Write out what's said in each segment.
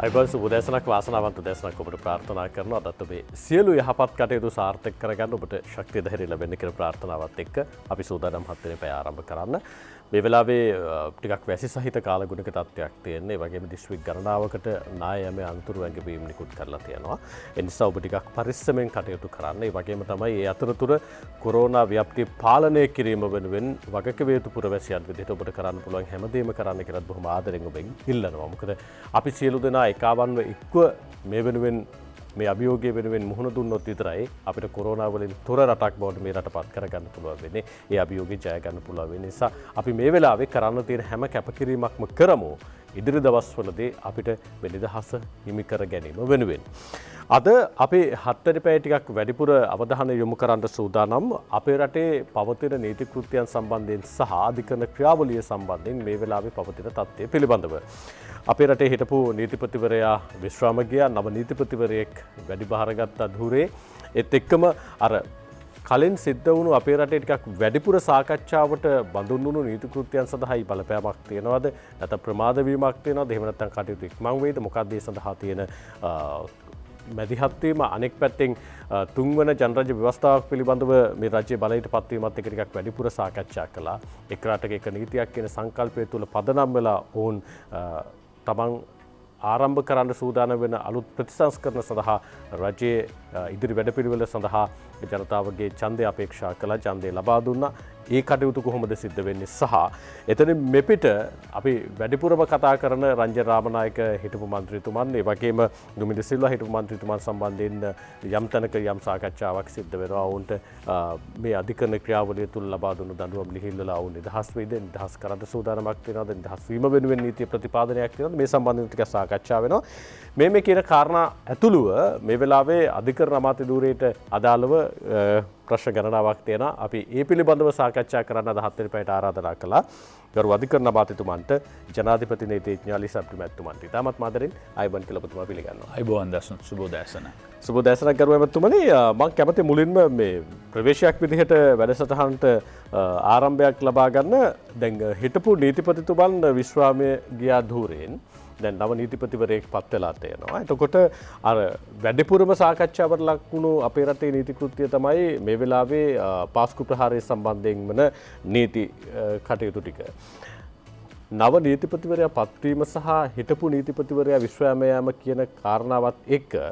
අයිබන් සුබදෑසනක් වාසනාවන්ත දෑසනක් ඔබට ප්‍රාර්ථනා කරනවා. අදත් ඔබේ සියලු යහපත් කටයුතු සාර්ථක කරගන්න ඔබට ශක්තිය ධෛර්යය ලැබෙන්න කියලා ප්‍රාර්ථනාවත් එක්ක අපි සූදානම් 7 වෙනි පැය ආරම්භ කරන්න. මේ වෙලාවේ ටිකක් වැසි සහිත කාලගුණක තත්ත්වයක් තියෙනවා. ඒ වගේම දිස්ත්‍රික් ගණනාවකට නායම අන්තුරු වැඟවීම් නිකුත් කරලා තියෙනවා. ඒ නිසා ඔබ ටිකක් පරිස්සමෙන් කටයුතු කරන්න. ඒ වගේම තමයි මේ අතරතුර කොරෝනා ව්‍යාප්තිය පාලනය කිරීම වෙනුවෙන් වගකීම් යුතු පුරවැසියන් විදිහට ඔබට කරන්න පුළුවන් හැමදේම කරන්න කියලා බොහොම ආදරෙන් ඔබෙන් ඉල්ලනවා. මොකද අපි සියලු දෙනා එකවන්ව එක්ව මේ වෙනුවෙන් මේ අභියෝගය වෙනුවෙන් මුහුණ දුන්නොත් විතරයි අපිට කොරෝනා වලින් තොර රටක් බවට මේ රටපත් කරගන්න පුළුවන් වෙන්නේ. ඒ අභියෝගය ජය ගන්න පුළුවන් වෙන නිසා අපි මේ වෙලාවේ කරන්න තියෙන හැම කැපකිරීමක්ම කරමු. ඉදිරි දවස්වලදී අපිට මේ නිදහස හිමි කර ගැනීම වෙනුවෙන්. අද අපි 7 වෙනි පැය ටිකක් වැඩිපුර අවධානය යොමු කරන්න සූදානම් අපේ රටේ පවතින නීති කෘත්‍යයන් සම්බන්ධයෙන් සහ අධිකරණ ක්‍රියාවලිය සම්බන්ධයෙන් මේ වෙලාවේ පවතින තත්ත්වය පිළිබඳව. අපේ රටේ හිටපු නීතිපතිවරයා විශ්‍රාම ගියා. නව නීතිපතිවරයෙක් වැඩි බාරගත් අධූරේ ඒත් එක්කම අර කලින් සිද්ධ වුණු අපේ රටේ ටිකක් වැඩිපුර සාකච්ඡාවට බඳුන් වුණු නීති කෘත්‍යයන් සඳහායි බලපෑමක් තියෙනවද? නැත්නම් ප්‍රමාද වීමක් තියෙනවද? එහෙම නැත්නම් කටයුතු ඉක්මන් වෙයිද? මොකක්ද ඒ සඳහා තියෙන මැදිහත්වීම? අනෙක් පැත්තෙන් තුන්වන ජනරජ ව්‍යවස්ථාවක් පිළිබඳව මේ රජයේ බලයට පත්වීමත් එක්ක ටිකක් වැඩිපුර සාකච්ඡා කළා. එක් රටක එක නීතියක් කියන සංකල්පය තුළ පදනම් වෙලා ඔවුන් තමන් ආරම්භ කරන්න සූදානම් වෙන අලුත් ප්‍රතිසංස්කරණ සඳහා රජයේ ඉදිරි වැඩපිළිවෙල සඳහා ජනතාවගේ ඡන්දය අපේක්ෂා කළා. ඡන්දය ලබා දුන්නා. ඒ කටයුතු කොහොමද සිද්ධ වෙන්නේ සහ එතනින් මෙපිට අපි වැඩිපුරම කතා කරන රංජන් රාමනායක හිටපු මන්ත්‍රීතුමන්, ඒ වගේම දුමින්ද සිල්වා හිටපු මන්ත්‍රීතුමන් සම්බන්ධයෙන් යම් තැනක යම් සාකච්ඡාවක් සිද්ධ වෙනවා. ඔවුන්ට මේ අධිකරණ ක්‍රියාවලිය තුල ලබා දුණු දඬුවම් ලිහිල්වලා ඔවුන් නිදහස් වෙයිද? නිදහස් කරන්න සූදානමක් තියෙනවද? නිදහස් වීම වෙනුවෙන් නීතිය ප්‍රතිපාදනයක් තියෙනවද? මේ සම්බන්ධයෙන් ටිකක් සාකච්ඡා වෙනවා. මේ කියන කාරණා ඇතුළුව මේ වෙලාවේ අධිකරණ අමාත්‍ය ධූරයට අදාළව ප්‍රශ්න ගණනාවක් තියෙනවා. අපි ඒ පිළිබඳව සාකච්ඡා කරන්න අද 7 වෙනි පැයට ආරාධනා කළා. ගරු අධිකරණ අමාත්‍යතුමන්ට ජනාධිපති නීතිඥ ලිසා ප්‍රිමැතිතුමන්ට. ඊටමත් මාදරින් ආයුබෝවන් කියලා ඔබතුමා පිළිගන්නවා. ආයුබෝවන් දසන සුබෝදෑසන. සුබෝදෑසනක් ගරු ඇමතුමනි. මම කැමති මුලින්ම මේ ප්‍රවේශයක් විදිහට වැඩසටහනට ආරම්භයක් ලබා ගන්න. දැන් හිටපු නීතිපතිතුමන් විශ්‍රාමයේ ගියා ධූරයෙන් දැන් නව නීතිපතිවරයෙක් පත් වෙලා තියෙනවා. එතකොට අර වැඩිපුරම සාකච්ඡාවට ලක් වුණු අපේ රටේ නීති කෘත්‍ය තමයි මේ වෙලාවේ පාස්කු ප්‍රහාරය සම්බන්ධයෙන් වන නීති කටයුතු ටික. නව නීතිපතිවරයා පත්වීම සහ හිටපු නීතිපතිවරයා විශ්‍රාම යාම කියන කාරණාවත් එක්ක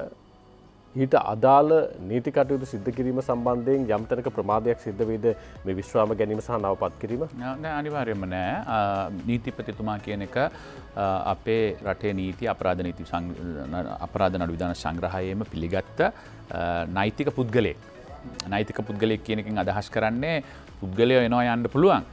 ඊට අදාළ නීති කටයුතු සිද්ධ කිරීම සම්බන්ධයෙන් යම් තැනක ප්‍රමාදයක් සිද්ධ වෙයිද මේ විශ්‍රාම ගැනීම සහ නවපත් කිරීම? නෑ, අනිවාර්යයෙන්ම නෑ. නීතිපතිතුමා කියන එක අපේ රටේ නීති අපරාධ නඩු විධාන සංග්‍රහයේම පිළිගත්ත නෛතික පුද්ගලයෙක්. නෛතික පුද්ගලයෙක් කියන එකෙන් අදහස් කරන්නේ පුද්ගලයෝ එනවා යන්න පුළුවන්.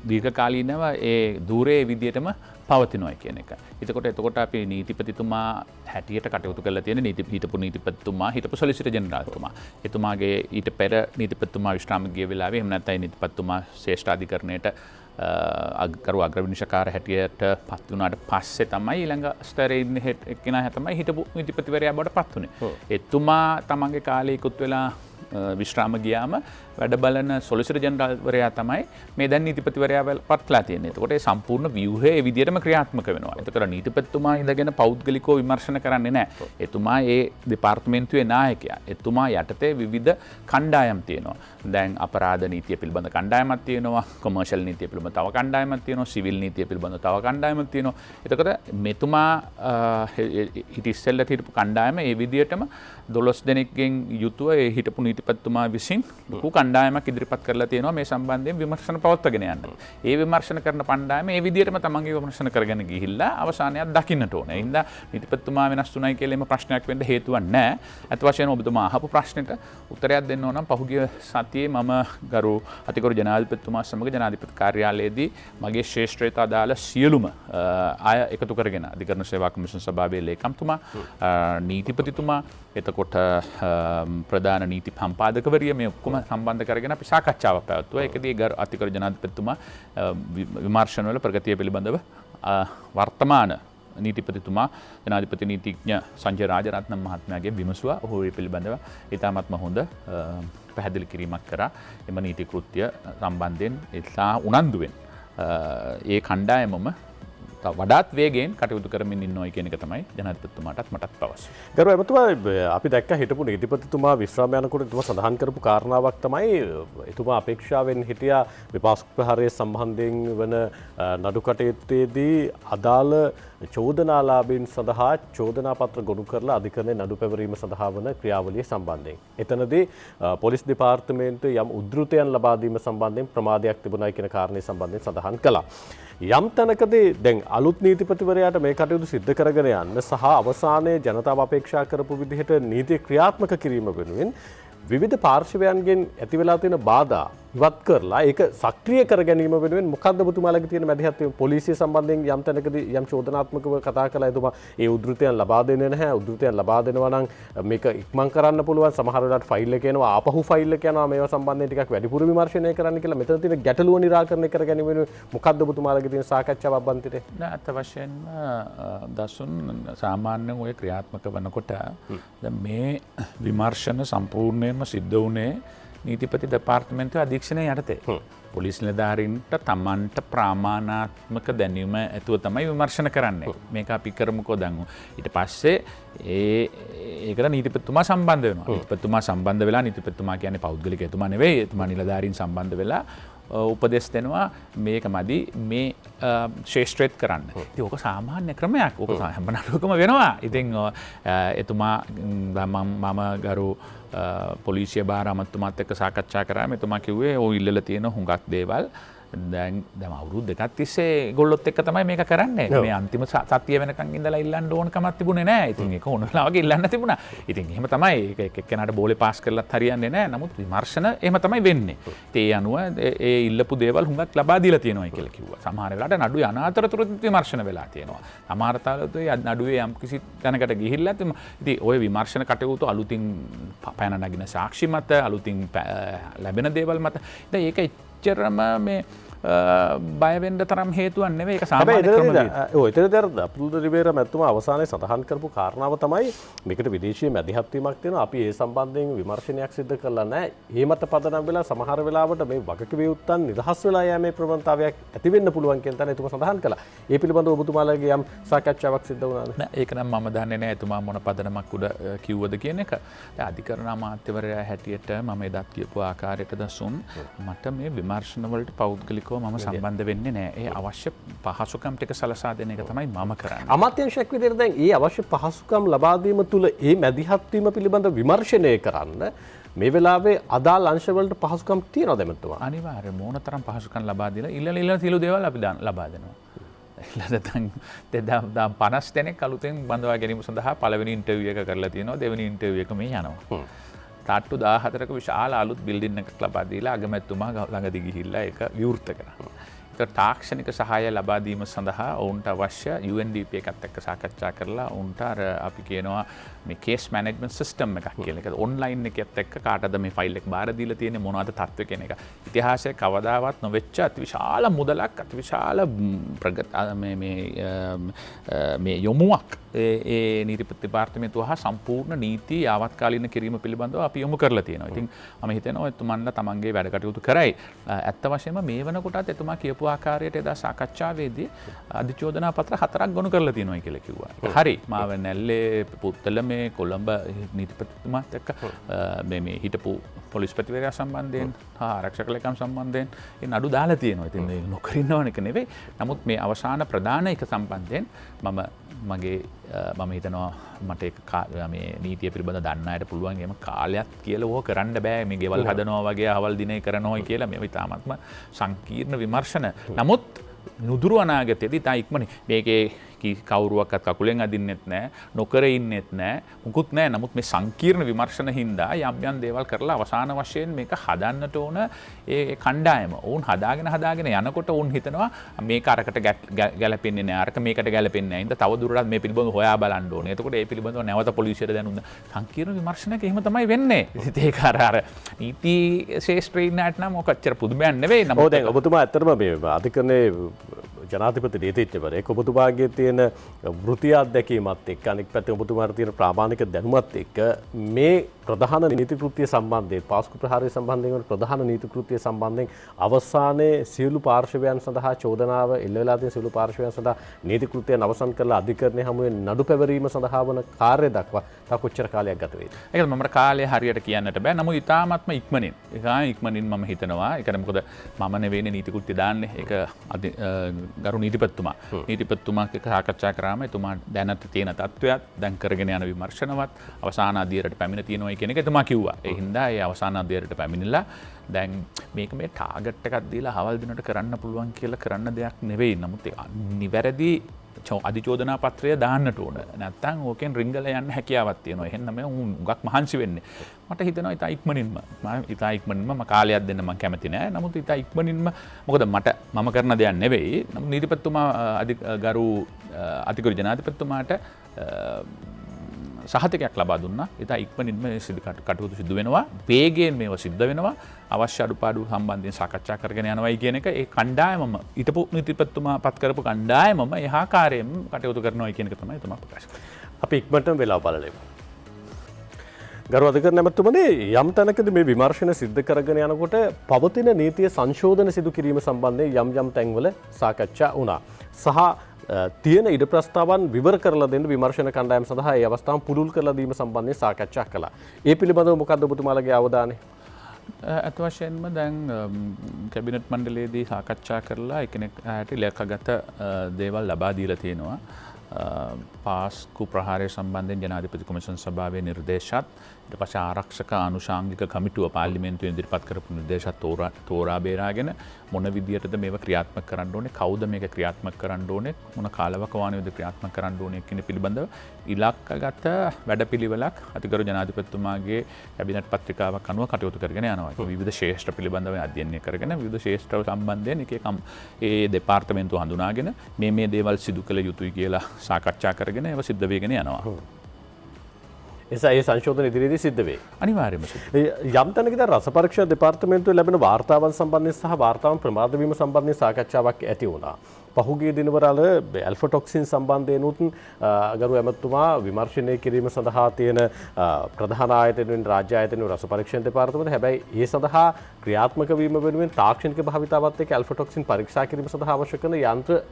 දීර්ඝකාලීනව ඒ ධූරයේ විදියටම පවතිනවා කියන එක. එතකොට අපි නීතිපතිතුමා හැටියට කටයුතු කරලා තියෙන හිටපු නීතිපතිතුමා හිටපු සොලිසිටර් ජෙනරාල්තුමා. එතුමාගේ ඊට පෙර නීතිපතිතුමා විශ්‍රාම ගිය වෙලාවේ එහෙම නැත්නම් නීතිපතිතුමා ශ්‍රේෂ්ඨ අධිකරණයට අග්‍රවිනිශ්චයකාර හැටියට පත් වුණාට පස්සේ තමයි ඊළඟ ස්තරයේ ඉන්න එක්කෙනා තමයි හිටපු නීතිපතිවරයා බවට පත් වුණේ. එතුමා තමන්ගේ කාලේ ඉක්ුත් වෙලා විශ්‍රාම ගියාම වැඩ බලන සොලිසිටර් ජෙනරාල්වරයා තමයි මේ දැන් නීතිපතිවරයා පත්ලා තියෙන්නේ. එතකොට ඒ සම්පූර්ණ ව්‍යුහය ඒ විදිහටම ක්‍රියාත්මක වෙනවා. එතකොට නීතිපතිතුමා ඉඳගෙන පෞද්ගලිකව විමර්ශන කරන්නේ නැහැ. එතුමා ඒ දෙපාර්තමේන්තුවේ නායකයා. එතුමා යටතේ විවිධ කණ්ඩායම් තියෙනවා. දැන් අපරාධ නීතිය පිළිබඳ කණ්ඩායමක් තියෙනවා, කොමර්ෂල් නීතිය පිළිබඳ තව කණ්ඩායමක් තියෙනවා, සිවිල් නීතිය පිළිබඳ තව කණ්ඩායමක් තියෙනවා. එතකොට මෙතුමා ඉතිස්සෙල්ලට හිටපු කණ්ඩායම ඒ විදිහටම 12 දෙනෙක්ගෙන් යුතුව ඒ හිටපු නීතිපතිතුමා විසින් ලොකු කණ්ඩායමක් ඉදිරිපත් කරලා තියෙනවා මේ සම්බන්ධයෙන් විමර්ශන පවත්වාගෙන යන්න. ඒ විමර්ශන කරන කණ්ඩායම ඒ විදිහටම තමන්ගේ විමර්ශන කරගෙන ගිහිල්ලා අවසානයක් දකින්නට ඕනේ. ඒ හින්දා නීතිපතිතුමා වෙනස් තුනයි කියලා එම ප්‍රශ්නයක් වෙන්න හේතුවක් නැහැ. අත් වශයෙන්ම ඔබතුමා අහපු ප්‍රශ්නෙට උත්තරයක් දෙන්න ඕන නම් පහුගිය සතියේ මම ගරු අතිගරු ජනාධිපතිතුමා සමග ජනාධිපති කාර්යාලයේදී මගේ ශ්‍රේෂ්ඨත්වයට අදාළ සියලුම අය එකතු කරගෙන අධිකරණ සේවා කොමිෂන් සභාවේ ලේකම්තුමා, නීතිපතිතුමා, එතකොට ප්‍රධාන නීති සම්පාදකවරිය මේ ඔක්කොම සම්බන්ධ කරගෙන අපි සාකච්ඡාවක් පැවැත්තුවා. ඒකදී ගරු අතිගරු ජනාධිපතිතුමා විමර්ශනවල ප්‍රගතිය පිළිබඳව වර්තමාන නීතිපතිතුමා ජනාධිපති නීතිඥ සංජය රාජරත්න මහත්මයාගේ විමසුවා. ඔහු ඒ පිළිබඳව ඉතාමත්ම හොඳ පැහැදිලි කිරීමක් කරා. එම නීති කෘත්‍ය සම්බන්ධයෙන් ඉතා උනන්දුවෙන් ඒ කණ්ඩායමම වඩාත් වේගෙන් කටයුතු කරමින් ඉන්නවා කියන එක තමයි ජනාධිපතිතුමාටත් මටත් පවසන්නේ. ගරු ඇමතුමා අපි දැක්ක හිටපු නීතිපතිතුමා විශ්‍රාම යනකොට එතුමා සඳහන් කරපු කාරණාවක් තමයි එතුමා අපේක්ෂාවෙන් හිටියා විපාක ප්‍රහාරය සම්බන්ධයෙන් වන නඩු කටයුත්තේදී අදාළ චෝදනාලාභීන් සඳහා චෝදනා පත්‍ර ගොනු කරලා අධිකරණයේ නඩු පැවරීම සඳහා වන ක්‍රියාවලිය සම්බන්ධයෙන්. එතනදී පොලිස් දෙපාර්තමේන්තුවේ යම් උද්ෘතයන් ලබා දීම සම්බන්ධයෙන් ප්‍රමාදයක් තිබුණයි කියන කාරණේ සම්බන්ධයෙන් සඳහන් කළා. යම් තැනකදී දැන් අලුත් නීතිපතිවරයාට මේ කටයුතු සිද්ධ කරගෙන යන්න සහ අවසානයේ ජනතාව අපේක්ෂා කරපු විදිහට නීතිය ක්‍රියාත්මක කිරීම වෙනුවෙන් විවිධ පාර්ශවයන්ගෙන් ඇති වෙලා තියෙන බාධා ඉවත් කරලා ඒක සක්‍රිය කර ගැනීම වෙනුවෙන් මොකද්ද ඔබතුමාලගේ තියෙන මැදිහත් වීම පොලිසිය සම්බන්ධයෙන් යම් තැනකදී යම් චෝදනාත්මකව කතා කළා එතුමා ඒ උද්ෘතයන් ලබා දෙන්නේ නැහැ උද්ෘතයන් ලබා දෙනවා නම් මේක ඉක්මන් කරන්න පුළුවන් සමහර වෙලාවට ෆයිල් එක එනවා ආපහු ෆයිල් එක යනවා මේවා සම්බන්ධයෙන් ටිකක් වැඩිපුර විමර්ශනය කරන්න කියලා මෙතන තියෙන ගැටලුව නිරාකරණය කර ගැනීම වෙනුවෙන් මොකද්ද ඔබතුමාලගේ තියෙන සාකච්ඡාව අබ්බන්තිරේ නෑ අත වශයෙන්ම දසුන් සාමාන්‍යයෙන් ඔය ක්‍රියාත්මක වෙනකොට දැන් මේ විමර්ශන සම්පූර්ණයෙන්ම සිද්ධ වුණේ නීතිපති දෙපාර්තමේන්තුවේ අධීක්ෂණය යටතේ. පොලිස් නිලධාරීන්ට තමන්ට ප්‍රමාණාත්මක දැනීම ඇතුව තමයි විමර්ශන කරන්නේ. මේක අපි කරමුකෝ දැන්. ඊට පස්සේ ඒකට නීතිපතිතුමා සම්බන්ධ වෙනවා. නීතිපතිතුමා සම්බන්ධ වෙලා නීතිපතිතුමා කියන්නේ පෞද්ගලික එතුමා නෙවෙයි. එතුමා නිලධාරීන් සම්බන්ධ වෙලා උපදෙස් දෙනවා මේක මදි මේ ශේෂ්ත්‍රයත් කරන්න. ඉතින් ඕක සාමාන්‍ය ක්‍රමයක්. ඕක හැම නඩුවකම වෙනවා. ඉතින් එතුමා මම ගරු පොලිසිය භාර අමාත්‍යතුමාත් එක්ක සාකච්ඡා කරාම එතුමා කිව්වේ ඔය ඉල්ලලා තියෙන හුඟක් දේවල් දැන් අවුරුදු දෙකක් තිස්සේ ඒගොල්ලොත් එක්ක තමයි මේක කරන්නේ. මේ අන්තිම සතිය වෙනකන් ඉඳලා ඉල්ලන්න ඕන කමක් තිබුණේ නැහැ. ඉතින් ඒක ඕන වෙලාවක ඉල්ලන්න තිබුණා. ඉතින් එහෙම තමයි ඒක එක්කෙනාට බෝලේ පාස් කරලත් හරියන්නේ නැහැ. නමුත් විමර්ශන එහෙම තමයි වෙන්නේ. ඒ අනුව ඒ ඉල්ලපු දේවල් හුඟක් ලබා දීලා තියෙනවා කියලා කිව්වා. සමහර වෙලාවට නඩු යන අතරතුරත් විමර්ශන වෙලා තියෙනවා. සමහර තාලත් ඒ නඩුවේ යම් කිසි තැනකට ගිහිල්ලා ඉතින් ওই විමර්ශන කටයුතු අලුතින් පැන නගින සාක්ෂි මත අලුතින් ලැබෙන දේවල් මත ඉතින් ඒක එච්චරම මේ බයවෙන්ඩ තරම් හේතුවන් නෙවේ එක එතන අපුල්ද රිබේර මැත්තුම අවසානය සඳහන් කරපු කාරණාව තමයි මේකට විදේශය මැදිහත්වීමක් තියෙන අපි ඒ සම්බන්ධයෙන් විමර්ශනයක් සිද්ධ කරලා නැහැ. ඒ මත පදනම් වෙලා සමහර වෙලාවට මේ වගකිවයුත්තන් නිදහස් වෙලා යෑමේ ප්‍රවණතාවයක් ඇති වෙන්න පුළුවන් කියන තැන එතුමා සඳහන් කළා. ඒ පිළිබඳව ඔබතුමාලගේ යම් සාකච්ඡාවක් සිද්ධ වුණාද? නෑ ඒක නම් මම දන්නේ නැහැ එතුමා මොන පදනමක් උඩ කිව්වද කියන එක. අධිකරණ අමාත්‍යවරයා හැටියට මම එදත් කියපු ආකාරයට දසුන් මට මේ විමර්ශන වලට පෞද්ගලිකව මම සම්බන්ධ වෙන්නේ නැහැ. ඒ අවශ්‍ය පහසුකම් ටික සලසා දෙන එක තමයි මම කරන්නේ. අමාත්‍යාංශයක් විදිහට දැන් ඒ අවශ්‍ය පහසුකම් ලබා දීම තුළ ඒ මැදිහත් වීම පිළිබඳ විමර්ශනය කරන්න මේ වෙලාවේ අදාළ අංශවලට පහසුකම් තියෙනවද එමෙතුමා? අනිවාර්යයෙන් මොනතරම් පහසුකම් ලබා දීලා ඉල්ලන තියලු දේවල් අපි ලබා දෙනවා. ඉල්ලන දැන් 50 දෙනෙක් අලුතෙන් බඳවා ගැනීම සඳහා පළවෙනි ඉන්ටර්විව් එක කරලා තියෙනවා. දෙවෙනි ඉන්ටර්විව් එක මේ යනවා. තාට්ටු 14ක විශාල අලුත් බිල්ඩින් එකක් ලබා දීලා අගමැතිතුමා ළඟදී ගිහිල්ලා ඒක විවෘත කරා. ඒක තාක්ෂණික සහාය ලබා දීම සඳහා ඔවුන්ට අවශ්‍ය UNDP එකත් එක්ක සාකච්ඡා කරලා ඔවුන්ට අර අපි කියනවා මේ කේස් මැනේජ්මන්ට් සිස්ටම් එකක් කියලා. ඒක ඔන්ලයින් එකත් එක්ක කාටද මේ ෆයිල් එක බාර දීලා තියෙන්නේ මොනවද තත්ත්වය කියන එක. ඉතිහාසයේ කවදාවත් නොවෙච්ච අතිවිශාල මුදලක් අතිවිශාල මේ යොමුවක් ඒ නීතිපති දෙපාර්තමේන්තුව හා සම්පූර්ණ නීති යාවත්කාලීන කිරීම පිළිබඳව අපි යොමු කරලා තියෙනවා. ඉතින් මම හිතනවා එතුමන්ලා තමන්ගේ වැඩ කටයුතු කරයි. ඇත්ත වශයෙන්ම මේ වෙනකොටත් එතුමා කියපු ආකාරයට එදා සාකච්ඡාවේදී අධිචෝදනා පත්‍ර 4ක් ගොනු කරලා තියෙනවා කියලා කිව්වා. හරි. මාව නැල්ලේ පුත්තල මේ කොළඹ නීතිපතිතුමාත් එක්ක මේ හිටපු පොලිස්පතිවරයා සම්බන්ධයෙන් හා ආරක්ෂක ලේකම් සම්බන්ධයෙන් ඒ නඩු දාලා තියෙනවා. ඉතින් මේ නොකර ඉන්නවන එක නෙවෙයි. නමුත් මේ අවසාන ප්‍රධාන එක සම්බන්ධයෙන් මම හිතනවා මට මේ නීතිය පිළිබඳ දන්න අයට පුළුවන් එහෙම කාලයක් කියලා ඕක කරන්න බෑ මේ ගෙවල් හදනවා වගේ අවල් දිනේ කරනවායි කියලා මේ ඉතාමත්ම සංකීර්ණ විමර්ශන. නමුත් නුදුරු අනාගතයේදී තා ඉක්මනින් මේකේ කවුරුවක්වත් කකුලෙන් අදින්නෙත් නැහැ නොකර ඉන්නෙත් නැහැ මුකුත් නැහැ. නමුත් මේ සංකීර්ණ විමර්ශන හින්දා යම් දේවල් කරලා අවසාන වශයෙන් මේක හදන්නට ඕන ඒ කණ්ඩායම ඔවුන් හදාගෙන යනකොට ඔවුන් හිතනවා මේක අරකට ගැලපෙන්නේ නැහැ අරක මේකට ගැලපෙන්නේ නැහැ. ඉතින් තව දුරටත් මේ පිළිබඳව හොයා බලන්න ඕනේ. එතකොට ඒ පිළිබඳව නැවත පොලිසියට දැනුම් සංකීර්ණ විමර්ශනයක එහෙම තමයි වෙන්නේ. ඉතින් ඒක අර නීති ශාස්ත්‍රයේ ඉන්නට නම් ඔකච්චර පුදුමයක් නෙවෙයි. නමුත් දැන් ඔබතුමා ඇත්තටම මේ අධිකරණයේ ජනාධිපති නීතිඥවරයෙක් ඔබතුමාගේ තියෙන වෘත්ති අත්දැකීමත් එක්ක අනික් පැත්තේ ඔබතුමාට තියෙන ප්‍රාමාණික දැනුමත් එක්ක මේ ප්‍රධාන නීති කෘත්‍ය සම්බන්ධයෙන් පාස්කු ප්‍රහාරය සම්බන්ධයෙන් වන ප්‍රධාන නීති කෘත්‍ය සම්බන්ධයෙන් අවසානයේ සියලු පාර්ශවයන් සඳහා චෝදනාව එල්ල වෙලා තියෙන සියලු පාර්ශවයන් සඳහා නීති කෘත්‍යයන් අවසන් කරලා අධිකරණය හමුවේ නඩු පැවරීම සඳහා වන කාර්ය දක්වා තව කොච්චර කාලයක් ගත වේද? ඒක මම කාලය හරියට කියන්නට බෑ. නමුත් ඉතාමත්ම ඉක්මනින් මම හිතනවා. ඒක මොකද මම නෙවෙයි නීති කෘත්‍ය දාන්නේ. ඒක ගරු නීතිපතිතුමා. නීතිපතිතුමා එක්ක සාකච්ඡා කරාම එතුමා දැනට තියෙන තත්ත්වයක් දැන් කරගෙන යන විමර්ශනවත් අවසාන අධ්‍යයනයට පැමිණ තියෙනවා කියන එක එතුමා කිව්වා. ඒ හින්දා ඒ අවසාන අධ්‍යයනයට පැමිණිලා දැන් මේක මේ ටාගට් එකක් දීලා හවල් දිනට කරන්න පුළුවන් කියලා කරන්න දෙයක් නෙවෙයි. නමුත් නිවැරදි අධිචෝදනා පත්‍රය දාන්නට ඕන. නැත්තම් ඕකෙන් රිංගල යන්න හැකියාවක් තියෙනවා. එහෙනම් මම උගක් මහන්සි වෙන්නේ. මට හිතෙනවා ඉතා ඉක්මනින්ම මම කාලයක් දෙන්න මම කැමති නෑ. නමුත් ඉතා ඉක්මනින්ම මොකද මම කරන දෙයක් නෙවෙයි. නමුත් නීතිපතිතුමා ගරු අතිගරු ජනාධිපතිතුමාට සහතිකයක් ලබා දුන්නා. ඉතා ඉක්මනින්ම කටයුතු සිදු වෙනවා. වේගයෙන් මේවා සිද්ධ වෙනවා. අවශ්‍ය අඩුපාඩු සම්බන්ධයෙන් සාකච්ඡා කරගෙන යනවායි කියන එක ඒ කණ්ඩායමම ඊටපු නීතිපතිතුමා පත් කරපු කණ්ඩායමම එහා කාර්යයෙන් කටයුතු කරනවායි කියන එක තමයි එතුමා ප්‍රකාශ කළේ. අපි ඉක්මනටම වෙලාව බලලෙමු. ගරු අධිකරණ ඇමතුමනේ යම් තැනකදී මේ විමර්ශන සිද්ධ කරගෙන යනකොට පවතින නීතිය සංශෝධන සිදු කිරීම සම්බන්ධයෙන් යම් තැන්වල සාකච්ඡා වුණා. සහ තියෙන ඉඩ ප්‍රස්තාවන් විවර කරලා දෙන්න විමර්ශන කණ්ඩායම සඳහා ඒ අවස්ථාව පුළුල් කරලා දීම සම්බන්ධයෙන් සාකච්ඡා කළා. ඒ පිළිබඳව මොකද්ද ඔබතුමාලගේ අවධානය? ඇත්ත වශයෙන්ම දැන් කැබිනට් මණ්ඩලයේදී සාකච්ඡා කරලා එකිනෙකාට ඉලක්කගත දේවල් ලබා දීලා තියෙනවා. පාස්කු ප්‍රහාරය සම්බන්ධයෙන් ජනාධිපති කොමිෂන් සභාවේ නිර්දේශත් ඊට පස්සේ ආරක්ෂක ආනුෂාංගික කමිටුව පාර්ලිමේන්තුවේ ඉදිරිපත් කරපු නිර්දේශත් තෝරා බේරාගෙන මොන විදියටද මේව ක්‍රියාත්මක කරන්න ඕනේ, කවුද මේක ක්‍රියාත්මක කරන්න ඕනේ, මොන කාලවකවානුවේද ක්‍රියාත්මක කරන්න ඕනේ කියන පිළිබඳව ඉලක්කගත වැඩපිළිවෙලක් අතිගරු ජනාධිපතිතුමාගේ කැබිනට් පත්‍රිකාවක් අනුව කටයුතු කරගෙන යනවා. විවිධ ශේෂ්ත්‍ර පිළිබඳව අධ්‍යයනය කරගෙන විවිධ ශේෂ්ත්‍ර සම්බන්ධයෙන් ඒ දෙපාර්තමේන්තුව හඳුනාගෙන මේ දේවල් සිදු කළ යුතුයි කියලා සාකච්ඡා කරගෙන ඒව සිද්ධ වෙගෙන යනවා. එසා ඒ සංශෝධන ඉදිරියේදී සිද්ධ වේ. අනිවාර්යයෙන්ම සිද්ධ. යම් තැනකදී දැන් රස පරීක්ෂා දෙපාර්තමේන්තුවේ ලැබෙන වාර්තාවන් සම්බන්ධයෙන් සහ වාර්තාවන් ප්‍රමාද වීම සම්බන්ධයෙන් සාකච්ඡාවක් ඇති වුණා. පහුගිය දිනවල ඇල්ෆටොක්සින් සම්බන්ධයෙන් උත් ගරු ඇමතුමා විමර්ශනය කිරීම සඳහා තියෙන ප්‍රධාන ආයතනෙන් රාජ්‍ය ආයතනෙන් රස පරීක්ෂණ දෙපාර්තමේන්තුව හැබැයි ඒ සඳහා ක්‍රියාත්මක වීම වෙනුවෙන් තාක්ෂණික භාවිතාවත් එක්ක ඇල්ෆටොක්සින් පරීක්ෂා කිරීම සඳහා අවශ්‍ය කරන යන්ත්‍ර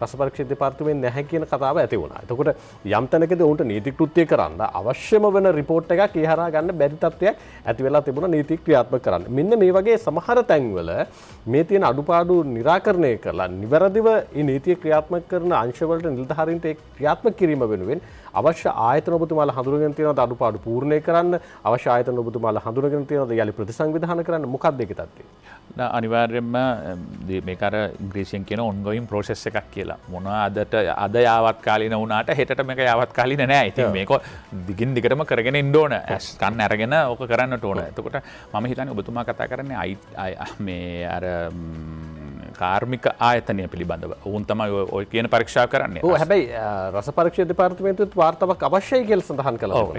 රස පරීක්ෂණ දෙපාර්තමේන්තුවේ නැහැ කියන කතාව ඇති වුණා. එතකොට යම් තැනකදී උන්ට නීති කෘත්‍ය කරන්න අවශ්‍යම වෙන රිපෝට් එකක් ඒ හරහා ගන්න බැරි තත්ත්වයක් ඇති වෙලා තිබුණා නීති ක්‍රියාත්මක කරන්න. මෙන්න මේ වගේ සමහර තැන්වල මේ තියෙන අඩුපාඩු निराකරණය කරලා නිවැරදිව මේ නීතිය ක්‍රියාත්මක කරන අංශවලට නිලධාරීන්ට ඒ ක්‍රියාත්මක කිරීම වෙනුවෙන් අවශ්‍ය ආයතන ඔබතුමාලා හඳුනගෙන තියෙනවද අඩුපාඩු පූර්ණේ කරන්න අවශ්‍ය ආයතන ඔබතුමාලා හඳුනගෙන තියෙනවද යලි ප්‍රතිසංවිධානය කරන්න මොකක්ද ඒකේ තත්ත්වය? අනිවාර්යයෙන්ම මේක අර ඉංග්‍රීසියෙන් කියන ongoing process එකක් කියලා. මොනවාදට අද යාවත්කාලින වුණාට හෙටට මේක යාවත්කාලින නෑ. ඉතින් මේක දිගින් දිගටම කරගෙන ඉන්න ඕන. කන්න අරගෙන ඕක කරන්නට ඕන. එතකොට මම හිතන්නේ ඔබතුමා කතා කරන්නේ මේ අර කාර්මික ආයතනය පිළිබඳව. ඔවුන් තමයි ඔය කියන පරීක්ෂාව කරන්නේ. ඔව් හැබැයි රස පරීක්ෂා දෙපාර්තමේන්තුවේ වාර්තාවක් අවශ්‍යයි කියලා සඳහන් කළා. ඔව්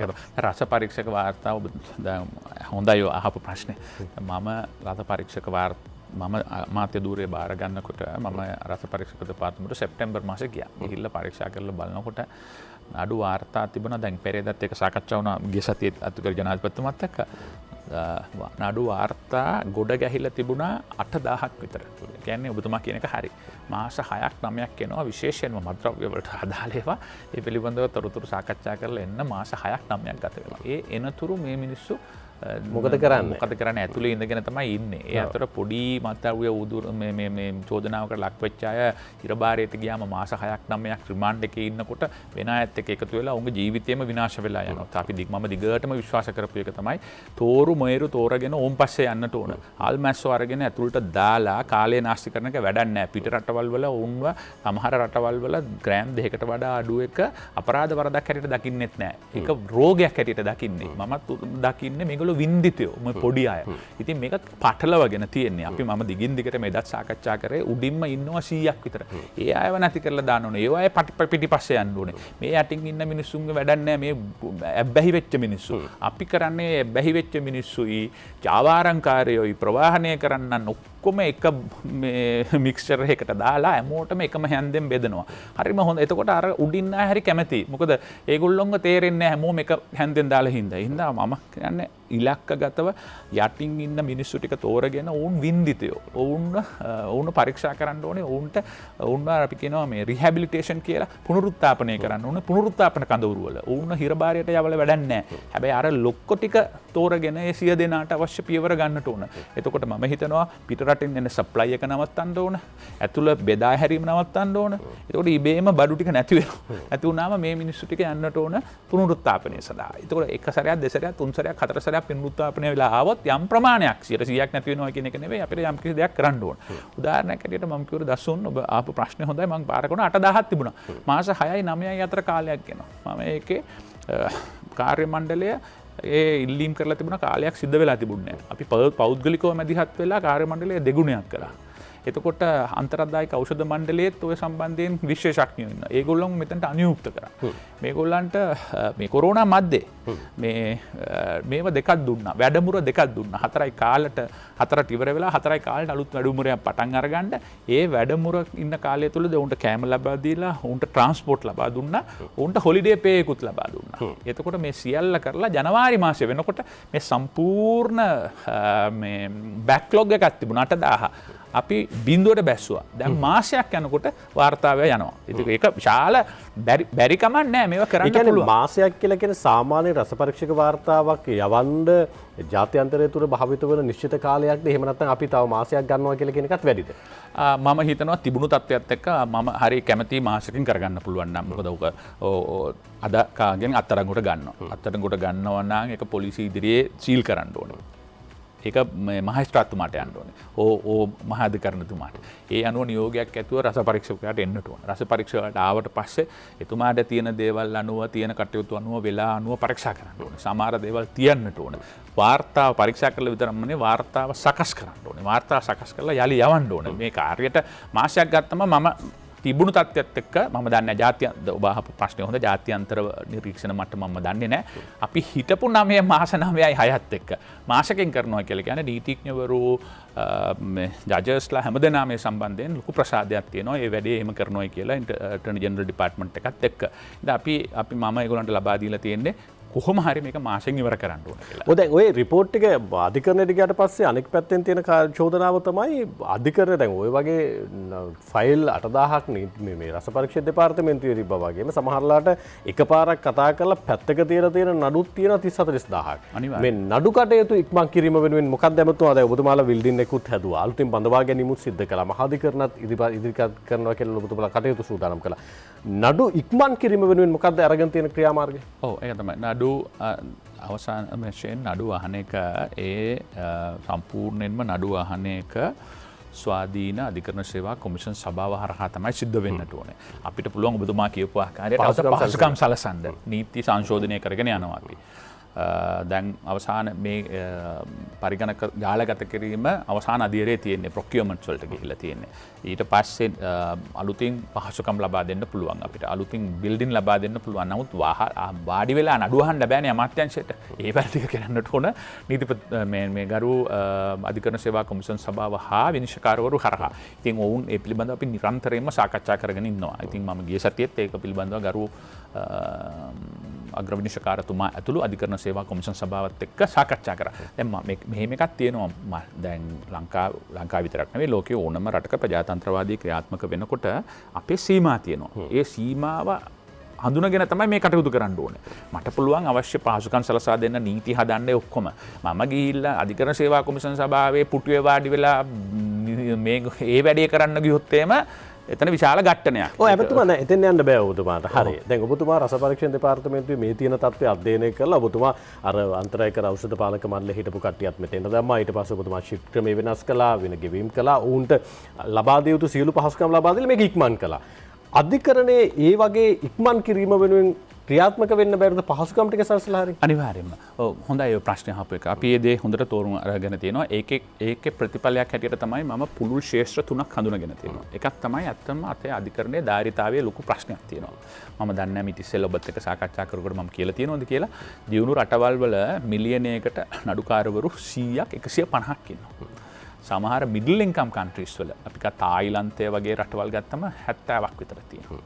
රස පරීක්ෂක වාර්තාව දැන් හොඳයි අහපු ප්‍රශ්නේ. මම රස පරීක්ෂක මම මාත්‍ය ධූරය බාර ගන්නකොට මම රස පරීක්ෂක දෙපාර්තමේන්තුවට සැප්තැම්බර් මාසේ ගියා. ගිහිල්ලා පරීක්ෂා කරලා බලනකොට නඩු වාර්තා තිබුණා. දැන් පෙරේදත් එක සාකච්ඡා වුණා ගිය සතියේ අතිගරු ජනාධිපතිතුමාත් එක්ක. නඩු වාර්තා ගොඩ ගැහිලා තිබුණා 8000ක් විතර. ඒ කියන්නේ ඔබතුමා කියන එක හරි. මාස 6ක් 9ක් එනවා විශේෂයෙන්ම මත්ද්‍රව්‍ය වලට අදාළ ඒවා. ඒ පිළිබඳව තොරතුරු සාකච්ඡා කරලා එන්න මාස 6ක් 9ක් ගත වෙනවා. ඒ එනතුරු මේ මිනිස්සු මොකද කරන්නේ ඇතුළේ ඉඳගෙන තමයි ඉන්නේ. ඒ අතර පොඩි මත්ද්‍රව්‍ය උදුර මේ චෝදනාවකට ලක් වෙච්ච අය ඉරබාරයට ගියාම මාස 6ක් 9ක් රිමාන්ඩ් එකේ ඉන්නකොට වෙන අයත් එක්ක එකතු වෙලා උන්ගේ ජීවිතේම විනාශ වෙලා යනවා. අපි මම දිගටම විශ්වාස කරපු එක තමයි තෝරු මොයරු තෝරගෙන ඕන් පස්සේ යන්නට ඕන. ආල්මැස්සෝ අරගෙන ඇතුළට දාලා කාලය නාස්ති කරන එක වැඩක් නැහැ. පිට රටවල් වල උන්ව සමහර රටවල් වල ග්‍රෑම් 2කට වඩා අඩු එක අපරාධ වරදක් හැටියට දකින්නෙත් නැහැ. ඒක රෝගයක් හැටියට දකින්නේ. මමත් දකින්නේ මේගොල්ලෝ වින්දිතයෝ පොඩි අය. ඉතින් මේක පටලවගෙන තියෙන්නේ. අපි මම දිගින් දිගට මේ දත් සාකච්ඡා කරේ උඩින්ම ඉන්නවා 100ක් විතර. ඒ අයව නැති කරලා දාන්න ඕනේ. ඒ අය පිටිපස්සේ යන්න ඕනේ. මේ යටින් ඉන්න මිනිස්සුන්ගේ වැඩක් නැහැ. මේ ඇබ්බැහි වෙච්ච මිනිස්සු. අපි කරන්නේ ඇබ්බැහි වෙච්ච මිනිස්සුයි, ජාවාරංකාරයෝයි, ප්‍රවාහනය කරන්නන් ඔක්කොම එක මික්ස්චර් එකකට දාලා හැමෝටම එකම හැන්දෙන් බෙදනවා. හරිම හොඳ. එතකොට අර උඩින් අය හරි කැමතියි. මොකද ඒගොල්ලොන්ව තේරෙන්නේ හැමෝම එක හැන්දෙන් දාලා හින්දා. හින්දා මම කියන්නේ ඉලක්කගතව යටින් ඉන්න මිනිස්සු ටික තෝරගෙන ඔවුන් වින්දිතයෝ. ඔවුන් පරීක්ෂා කරන්න ඕනේ. ඔවුන්ව අපි කියනවා මේ රිහැබිලිටේෂන් කියලා පුනරුත්ථාපනය කරන්න ඕනේ. පුනරුත්ථාපන කඳවුරු වල. ඔවුන්ව හිරබාරයට යවල වැඩක් නැහැ. හැබැයි අර ලොක්කො ටික තෝරගෙන ඒ 100 දෙනාට අවශ්‍ය පියවර ගන්නට ඕන. එතකොට මම හිතනවා පිට රටින් එන සප්ලයි එක නවත්තන්න ඕන. ඇතුළ බෙදා හැරීම නවත්තන්න ඕන. එතකොට ඉබේම බඩු ටික නැති වෙනවා. නැති වුණාම මේ මිනිස්සු ටික යන්නට ඕන පුනරුත්ථාපනය සඳහා. එතකොට එක සැරයක් දෙසරයක් තුන් සැරයක් හතර සැරයක් පුනරුත්ථාපනය වෙලා ආවොත් යම් ප්‍රමාණයක් 100ක් නැති වෙනවා කියන එක නෙවෙයි අපිට යම් කිසි දෙයක් කරන්න ඕන. උදාහරණයක් ඇටියට මම කිව්ව දසුන් ඔබ ආපු ප්‍රශ්නේ හොඳයි. මම පාර කරන 8000ක් තිබුණා. මාස 6යි 9යි අතර කාලයක් යනවා. මම ඒකේ කාර්ය මණ්ඩලය ඒ ඉල්ලීම් කරලා තිබුණ කාලයක් සිද්ධ වෙලා තිබුණේ නැහැ. අපි පෞද්ගලිකව මැදිහත් වෙලා කාර්ය මණ්ඩලය දෙගුණයක් කළා. එතකොට අන්තර්ජාතික ඖෂධ මණ්ඩලයේත් ඔය සම්බන්ධයෙන් විශේෂඥයෝ ඉන්නවා. ඒගොල්ලෝ මෙතනට අනියුක්ත කරා. මේගොල්ලන්ට මේ කොරෝනා මැද්දේ මේව දෙකක් දුන්නා. වැඩමුර දෙකක් දුන්නා. 4යි කාලට 4ට ඉවර වෙලා 4යි කාලට අලුත් වැඩමුරයක් පටන් අරගන්න. ඒ වැඩමුර ඉන්න කාලය තුලද උන්ට කෑම ලබා දීලා උන්ට ට්‍රාන්ස්පෝර්ට් ලබා දුන්නා. උන්ට හොලිඩේ පේ එකකුත් ලබා දුන්නා. එතකොට මේ සියල්ල කරලා ජනවාරි මාසෙ වෙනකොට මේ සම්පූර්ණ මේ බෑක්ලොග් එකක් තිබුණා 8000. අපි බින්දුවට බැස්සුවා. දැන් මාසයක් යනකොට වාර්තාවය යනවා. ඉතින් ඒක විශාල බැරි කමක් නෑ මේවා කරන්න පුළුවන්. මාසයක් කියලා කියන්නේ සාමාන්‍ය රස පරීක්ෂක වාර්තාවක් යවන්න ජාත්‍යන්තරය තුල භාවිත වෙන නිශ්චිත කාලයක්ද? එහෙම නැත්නම් අපි තව මාසයක් ගන්නවා කියලා කියන එකත් වැඩිද? මම හිතනවා තිබුණු තත්ත්වයක් එක්ක මම හරි කැමැති මාසකින් කරගන්න පුළුවන් නම්. මොකද ඔක අද කාගෙන් අත්අඩංගුවට ගන්නවා. අත්අඩංගුවට ගන්නවා නම් ඒක පොලිසිය ඉදිරියේ සීල් කරන්න ඕනේ. ඒක මහේස්ත්‍රාත්තුමාට යන්න ඕනේ. ඕ මහාධිකරණතුමාට. ඒ අනුව නියෝගයක් ඇතුව රස පරීක්ෂකයාට එන්නට ඕන. රස පරීක්ෂකයාට ආවට පස්සේ එතුමාට තියෙන දේවල් අනුව තියෙන කටයුතු අනුව වෙලා අනුව පරීක්ෂා කරන්න ඕනේ. සමහර දේවල් තියන්නට ඕනේ. වාර්තාව පරීක්ෂා කරලා විතරක් නෙවෙයි වාර්තාව සකස් කරන්න ඕනේ. වාර්තාව සකස් කරලා යලි යවන්න ඕනේ. මේ කාර්යයට මාසයක් ගත්තම මම තිබුණු තත්ත්වයක් එක්ක මම දන්නේ නැහැ ඔබ අහපු ප්‍රශ්නේ හොඳ ජාත්‍යන්තර නිරීක්ෂණ මට්ටම මම දන්නේ නැහැ. අපි හිටපු 9 මාස 9යි 6ත් එක්ක මාසකින් කරනවා කියලා කියන්නේ නීතිඥවරු ජජස්ලා හැමදෙනාම මේ සම්බන්ධයෙන් ලොකු ප්‍රසාදයක් තියෙනවා. ඒ වැඩේ එහෙම කරනවායි කියලා අටර්නි ජෙනරල් ඩිපාර්ට්මන්ට් එකත් එක්ක. ඉතින් අපි මම ඒගොල්ලන්ට ලබා දීලා තියෙන්නේ කොහොම හරි මේක මාසෙන් ඉවර කරන්න ඕන කියලා. දැන් ඔය රිපෝට් එක අධිකරණයට ගියාට පස්සේ අනෙක් පැත්තෙන් තියෙන චෝදනාව තමයි අධිකරණය දැන් ඔය වගේ ෆයිල් 8000ක් මේ රස පරීක්ෂා දෙපාර්තමේන්තුවේ තිබ්බා වගේම සමහරලාට එකපාරක් කතා කරලා පැත්තක තියලා තියෙන නඩුත් තියෙනවා 34000ක්. මේ නඩු කටයුතු ඉක්මන් කිරීම වෙනුවෙන් මොකක්ද ඇමතුමා දැන් ඔබතුමාලා බිල්ඩින් එකකුත් හැදුවා. අලුතින් බඳවා ගැනීමුත් සිද්ධ කළා. මහාධිකරණත් ඉදිරිපත් කරනවා කියලා ඔබතුමාලා කටයුතු සූදානම් කළා. නඩු ඉක්මන් කිරීම වෙනුවෙන් මොකක්ද අරගෙන තියෙන ක්‍රියාමාර්ගය? ඔව් ඒක තමයි. නඩු අවසාන වශයෙන් නඩු අහන එක සම්පූර්ණයෙන්ම නඩු අහන එක ස්වාධීන අධිකරණ සේවා කොමිෂන් සභාව හරහා තමයි සිද්ධ වෙන්නට ඕනේ. අපිට පුළුවන් ඔබතුමා කියපු ආකාරයට පහසුකම් සලසන්න නීති සංශෝධනය කරගෙන යනවා අපි. දැන් අවසාන මේ පරිගණක ජාලගත කිරීම අවසාන අධීරයේ තියෙන්නේ ප්‍රොකියුමන්ට්ස් වලට ගිහිල්ලා තියෙන්නේ. ඊට පස්සේ අලුතින් පහසුකම් ලබා දෙන්න පුළුවන් අපිට. අලුතින් බිල්ඩින් ලබා දෙන්න පුළුවන්. නමුත් වාඩි වෙලා නඩු අහන්න බෑනේ අමාත්‍යාංශයට. ඒ වැඩ ටික කරන්නට ඕන නීතිපති මේ ගරු අධිකරණ සේවා කොමිෂන් සභාව හා විනිශ්චයකාරවරු හරහා. ඉතින් ඔවුන් ඒ පිළිබඳව අපි නිරන්තරයෙන්ම සාකච්ඡා කරගෙන ඉන්නවා. ඉතින් මම ගිය සතියේත් ඒක පිළිබඳව ගරු අග්‍රවිනිශ්චයකාරතුමා ඇතුළු අධිකරණ සේවා කොමිෂන් සභාවත් එක්ක සාකච්ඡා කරා. දැන් මෙහෙම එකක් තියෙනවා දැන් ලංකාව විතරක් නෙවෙයි ලෝකයේ ඕනම රටක ප්‍රජාතන්ත්‍රවාදී ක්‍රියාත්මක වෙනකොට අපේ සීමා තියෙනවා. ඒ සීමාව හඳුනගෙන තමයි මේ කටයුතු කරන්න ඕනේ. මට පුළුවන් අවශ්‍ය පහසුකම් සලසා දෙන්න නීති හදන්න ඔක්කොම. මම ගිහිල්ලා අධිකරණ සේවා කොමිෂන් සභාවේ පුටුවේ වාඩි වෙලා මේ ඒ වැඩේ කරන්න ගියොත් එහෙම එතන විශාල ඝට්ටනයක්. ඔය ඇමතුමා නෑ එතෙන් යන්න බෑ ඔබතුමාට. හරි. දැන් ඔබතුමා රස පරීක්ෂණ දෙපාර්තමේන්තුවේ මේ තියෙන තත්ත්වය අධ්‍යයනය කරලා ඔබතුමා අර අන්තරායකර ඖෂධ පාලක මණ්ඩලයේ හිටපු කට්ටියත් මෙතෙන්ට දැම්මා. ඊට පස්සේ ඔබතුමා ශිප් ක්‍රමේ වෙනස් කළා, වෙන ගෙවීම් කළා. උන්ට ලබා දිය යුතු සියලු පහසුකම් ලබා දීලා මේක ඉක්මන් කළා. අධිකරණයේ ඒ වගේ ඉක්මන් කිරීම වෙනුවෙන් ක්‍රියාත්මක වෙන්න බැරිද පහසුකම් ටික සලසලා හරි? අනිවාර්යයෙන්ම. ඔව් හොඳයි ඔය ප්‍රශ්නේ අහපු එක. අපි මේ දේ හොඳට තෝරුම් අරගෙන තියෙනවා. ඒකේ ප්‍රතිඵලයක් හැටියට තමයි මම පුළුල් ශේෂ්ත්‍ර 3ක් හඳුනගෙන තියෙනවා. එකක් තමයි ඇත්තම අතේ අධිකරණයේ ධාරිතාවයේ ලොකු ප්‍රශ්නයක් තියෙනවා. මම දන්නේ නැහැ මේ ඉතිස්සෙල් ඔබත් එක්ක සාකච්ඡා කරනකොට මම කියලා තියෙනවද කියලා. දියුණු රටවල් වල මිලියනයකට නඩුකාරවරු 100ක් 150ක් ඉන්නවා. සමහර මිඩල් ඉන්කම් කන්ට්‍රීස් වල අපි තායිලන්තය වගේ රටවල් ගත්තම 70ක් විතර තියෙනවා.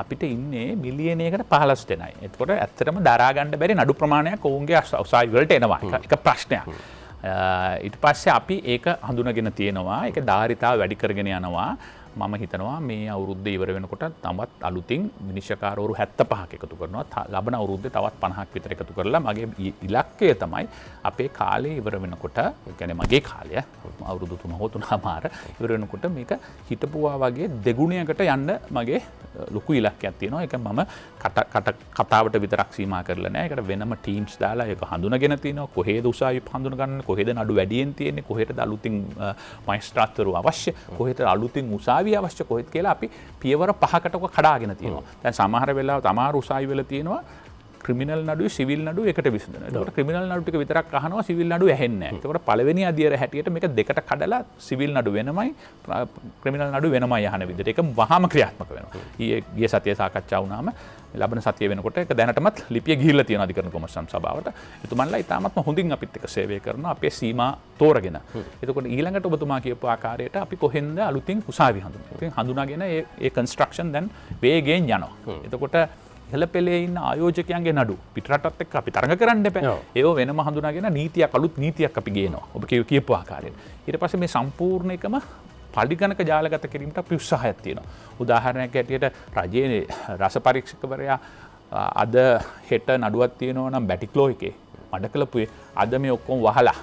අපිට ඉන්නේ මිලියනයකට 15 දෙනයි. එතකොට ඇත්තටම දරා ගන්න බැරි නඩු ප්‍රමාණයක් ඔවුන්ගේ උසාවි වලට එනවා. එක ප්‍රශ්නයක්. ඊට පස්සේ අපි ඒක හඳුනගෙන තියෙනවා. ඒක ධාරිතාව වැඩි කරගෙන යනවා. මම හිතනවා මේ අවුරුද්ද ඉවර වෙනකොට තවත් අලුතින් විනිශ්චයකාරවරු 75ක් එකතු කරනවා. ලබන අවුරුද්දේ තවත් 50ක් විතර එකතු කරලා මගේ ඉලක්කය තමයි අපේ කාලේ ඉවර වෙනකොට, ඒ කියන්නේ මගේ කාලය අවුරුදු 3 හෝ 3මාර ඉවර වෙනකොට මේක හිටපුවා වගේ දෙගුණයකට යන්න මගේ ලොකු ඉලක්කයක් තියෙනවා. ඒක මම කතාවට විතරක් සීමා කරලා නැහැ. ඒකට වෙනම ටීම්ස් දාලා ඒක හඳුනගෙන තිනවා. කොහේද උසාවි හඳුන ගන්න, කොහේද නඩු වැඩියෙන් තියෙන්නේ, කොහේද අලුතින් මයිස්ත්‍රාත්වරු අවශ්‍ය, කොහේද අලුතින් උසාවි අවශ්‍ය, කොහෙද කියලා අපි පියවර 5කට කඩාගෙන තියෙනවා. දැන් සමහර වෙලාවට අමාරු උසාවි වල තියෙනවා ක්‍රිමිනල් නඩුවේ සිවිල් නඩුව එකට විසඳනවා. ඒකට ක්‍රිමිනල් නඩු ටික විතරක් අහනවා, සිවිල් නඩුව ඇහෙන්නේ නැහැ. ඒකට පළවෙනි අදියර හැටියට මේක දෙකට කඩලා සිවිල් නඩු වෙනමයි ක්‍රිමිනල් නඩු වෙනමයි අහන විදිහට ඒක වහාම ක්‍රියාත්මක වෙනවා. ගිය සතියේ සාකච්ඡා වුණාම ලබන සතිය වෙනකොට ඒක දැනටමත් ලිපිය ගිහිල්ලා තියෙනවා අධිකරණ කොමසම් සභාවට. එතුමන්ලා ඉතාමත්ම හොඳින් අපිත් එක්ක සේවය කරනවා අපේ සීමා තෝරගෙන. එතකොට ඊළඟට ඔබතුමා කියපු ආකාරයට අපි කොහෙන්ද අලුතින් උසාවි හඳුනන්නේ. ඉතින් හඳුනාගෙන ඒ කන්ස්ට්‍රක්ෂන් දැන් වේගයෙන් යනවා. එතකොට ඉහළ පෙළේ ඉන්න ආයෝජකයන්ගේ නඩු පිටරටත් එක්ක අපි තරඟ කරන්න එපා. ඒව වෙනම හඳුනාගෙන නීතියක්, අලුත් නීතියක් අපි ගේනවා. ඔබ කියපු ආකාරයෙන්. ඊට පස්සේ මේ සම්පූර්ණ එකම පරිගණක ජාලගත කිරීමට අපි උත්සාහයක් තියෙනවා. උදාහරණයක් ඇටියට රජයේ රස පරීක්ෂකවරයා අද හෙට නඩුවක් තියෙනවා නම් බැටික්ලෝ එකේ මඩකලපුවේ අද මේ ඔක්කොම වහලා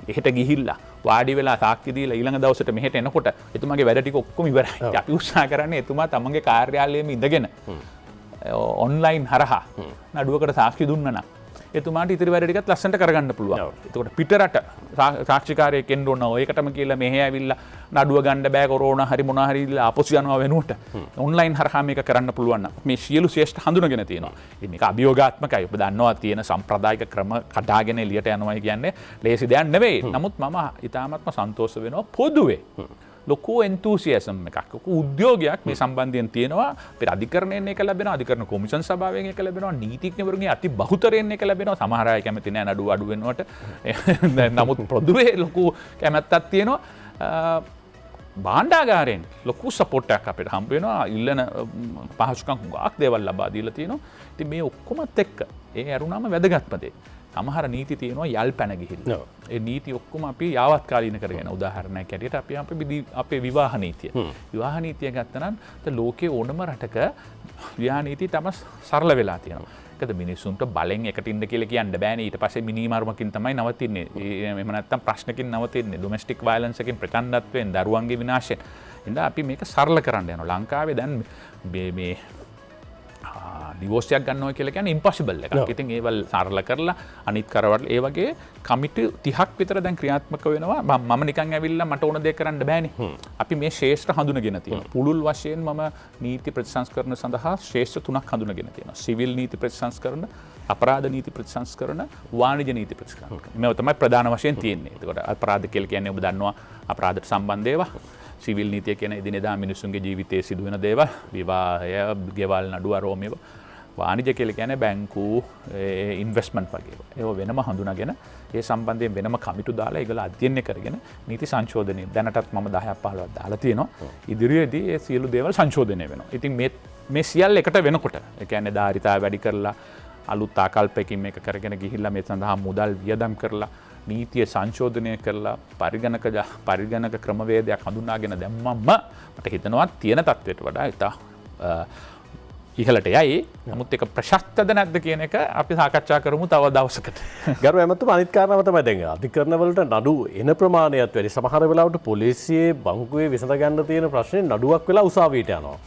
එහෙට ගිහිල්ලා වාඩි වෙලා සාක්ෂි දීලා ඊළඟ දවසට මෙහෙට එනකොට එතුමාගේ වැඩ ටික ඔක්කොම ඉවරයි. අපි උත්සාහ කරන්නේ එතුමා තමන්ගේ කාර්යාලයෙම ඉඳගෙන ඔන්ලයින් හරහා නඩුවකට සාක්ෂි දුන්නා නම් එතුමාට ඉතිරි වැඩ ටිකත් ලස්සනට කරගන්න පුළුවන්. එතකොට පිටරට සාක්ෂිකාරයෙක් එන්න ඕන ඒකටම කියලා මෙහෙ ඇවිල්ලා නඩුව ගන්න බෑ කොරෝනා හරි මොනවා හරි ඉල්ල ආපසු යනවා වෙනුවට ඔන්ලයින් හරහා මේක කරන්න පුළුවන් නම් මේ සියලු ශ්‍රේෂ්ඨ හඳුනගෙන තියෙනවා. ඉතින් මේක අභියෝගාත්මකයි. ඔබ දන්නවා තියෙන සම්ප්‍රදායික ක්‍රම කඩාගෙන එළියට යනවා කියන්නේ ලේසි දෙයක් නෙවෙයි. නමුත් මම ඉතාමත්ම සන්තෝෂ වෙනවා පොදුවේ ලොකු එන්තූසියසම් එකක්, ලොකු උද්‍යෝගයක් මේ සම්බන්ධයෙන් තියෙනවා. අපේ අධිකරණයෙන් එක ලැබෙනවා, අධිකරණ කොමිෂන් සභාවෙන් එක ලැබෙනවා, නීතිඥවරුන්ගේ අති බහුතරයෙන් එක ලැබෙනවා. සමහර අය කැමති නැහැ නඩු අඩු වෙනවට. නමුත් පොදුවේ ලොකු කැමැත්තක් තියෙනවා. භාණ්ඩාගාරයෙන් ලොකු සපෝට් එකක් අපිට හම්බ වෙනවා. ඉල්ලන පහසුකම් හුඟක් දේවල් ලබා දීලා තියෙනවා. ඉතින් මේ ඔක්කොමත් එක්ක ඒ ඇරුණාම වැදගත්ම දේ. සමහර නීති තියෙනවා යල් පැන ගිහිල්ලා. ඒ නීති ඔක්කොම අපි යාවත්කාලීන කරගෙන උදාහරණයක් ඇටියට අපේ විවාහ නීතිය. විවාහ නීතිය ගත්තනම් ලෝකයේ ඕනම රටක විවාහ නීති තම සරල වෙලා තියෙනවා. ඒකද මිනිස්සුන්ට බලෙන් එකට ඉන්න කියලා කියන්න බෑනේ. ඊට පස්සේ මිනිමරුමකින් තමයි නවතින්නේ. එහෙම නැත්නම් ප්‍රශ්නකින් නවතින්නේ. ඩොමෙස්ටික් වයලන්ස් එකකින් ප්‍රචණ්ඩත්වයෙන් දරුවන්ගේ විනාශයෙන්. ඉතින් අපි මේක සරල කරන්න යනවා. ලංකාවේ දැන් මේ ඩිවෝර්ස්යක් ගන්නවා කියලා කියන්නේ ඉම්පොසිබල් එකක්. ඉතින් ඒවල් සරල කරලා අනිත් කරවල ඒ වගේ කමිටු 30ක් විතර දැන් ක්‍රියාත්මක වෙනවා. මම නිකන් ඇවිල්ලා මට ඕන දේ කරන්න බෑනේ. අපි මේ ශ්‍රේෂ්ඨ හඳුනගෙන තියෙනවා. පුළුල් වශයෙන් මම නීති ප්‍රතිසංස්කරණ සඳහා ශ්‍රේෂ්ඨ 3ක් හඳුනගෙන තියෙනවා. සිවිල් නීති ප්‍රතිසංස්කරණ, අපරාධ නීති ප්‍රතිසංස්කරණ, වාණිජ නීති ප්‍රතිසංස්කරණ. මේව තමයි ප්‍රධාන වශයෙන් තියෙන්නේ. ඒකට අපරාධ කියලා කියන්නේ ඔබ දන්නවා අපරාධට සම්බන්ධ ඒවා. සිවිල් නීතිය කියන එදිනෙදා මිනිස්සුන්ගේ ජීවිතයේ සිදුවෙන දේවල්, විවාහය, ගෙවල් නඩු අරෝමේව. වාණිජ්‍ය කියලා කියන්නේ බැංකු, ඉන්වෙස්ට්මන්ට් වගේ ඒවා වෙනම හඳුනාගෙන ඒ සම්බන්ධයෙන් වෙනම කමිටු දාලා ඒගොල්ලෝ අධ්‍යයනය කරගෙන නීති සංශෝධනය දැනටත් මම 10ක් 15ක් දාලා තියෙනවා. ඉදිරියේදී ඒ සියලු දේවල් සංශෝධනය වෙනවා. ඉතින් මේ සියල්ල එකට වෙනකොට ඒ කියන්නේ ධාරිතාව වැඩි කරලා අලුත් ආකල්පයකින් මේක කරගෙන ගිහිල්ලා මේ සඳහා මුදල් වියදම් කරලා නීතිය සංශෝධනය කරලා පරිගණක ක්‍රමවේදයක් හඳුනාගෙන දැම්මම මට හිතනවා තියෙන තත්ත්වයට වඩා ඉතා ඉහළට යයි. නමුත් ඒක ප්‍රශස්තද නැද්ද කියන එක අපි සාකච්ඡා කරමු තව දවසකට. ගරු ඇමතුම අනිත් කාරණාව තමයි දැන් අධිකරණවලට නඩු එන ප්‍රමාණයත් වැඩි. සමහර වෙලාවට පොලිසියේ බංකුවේ විසඳ ගන්න තියෙන ප්‍රශ්නේ නඩුවක් වෙලා උසාවියට යනවා.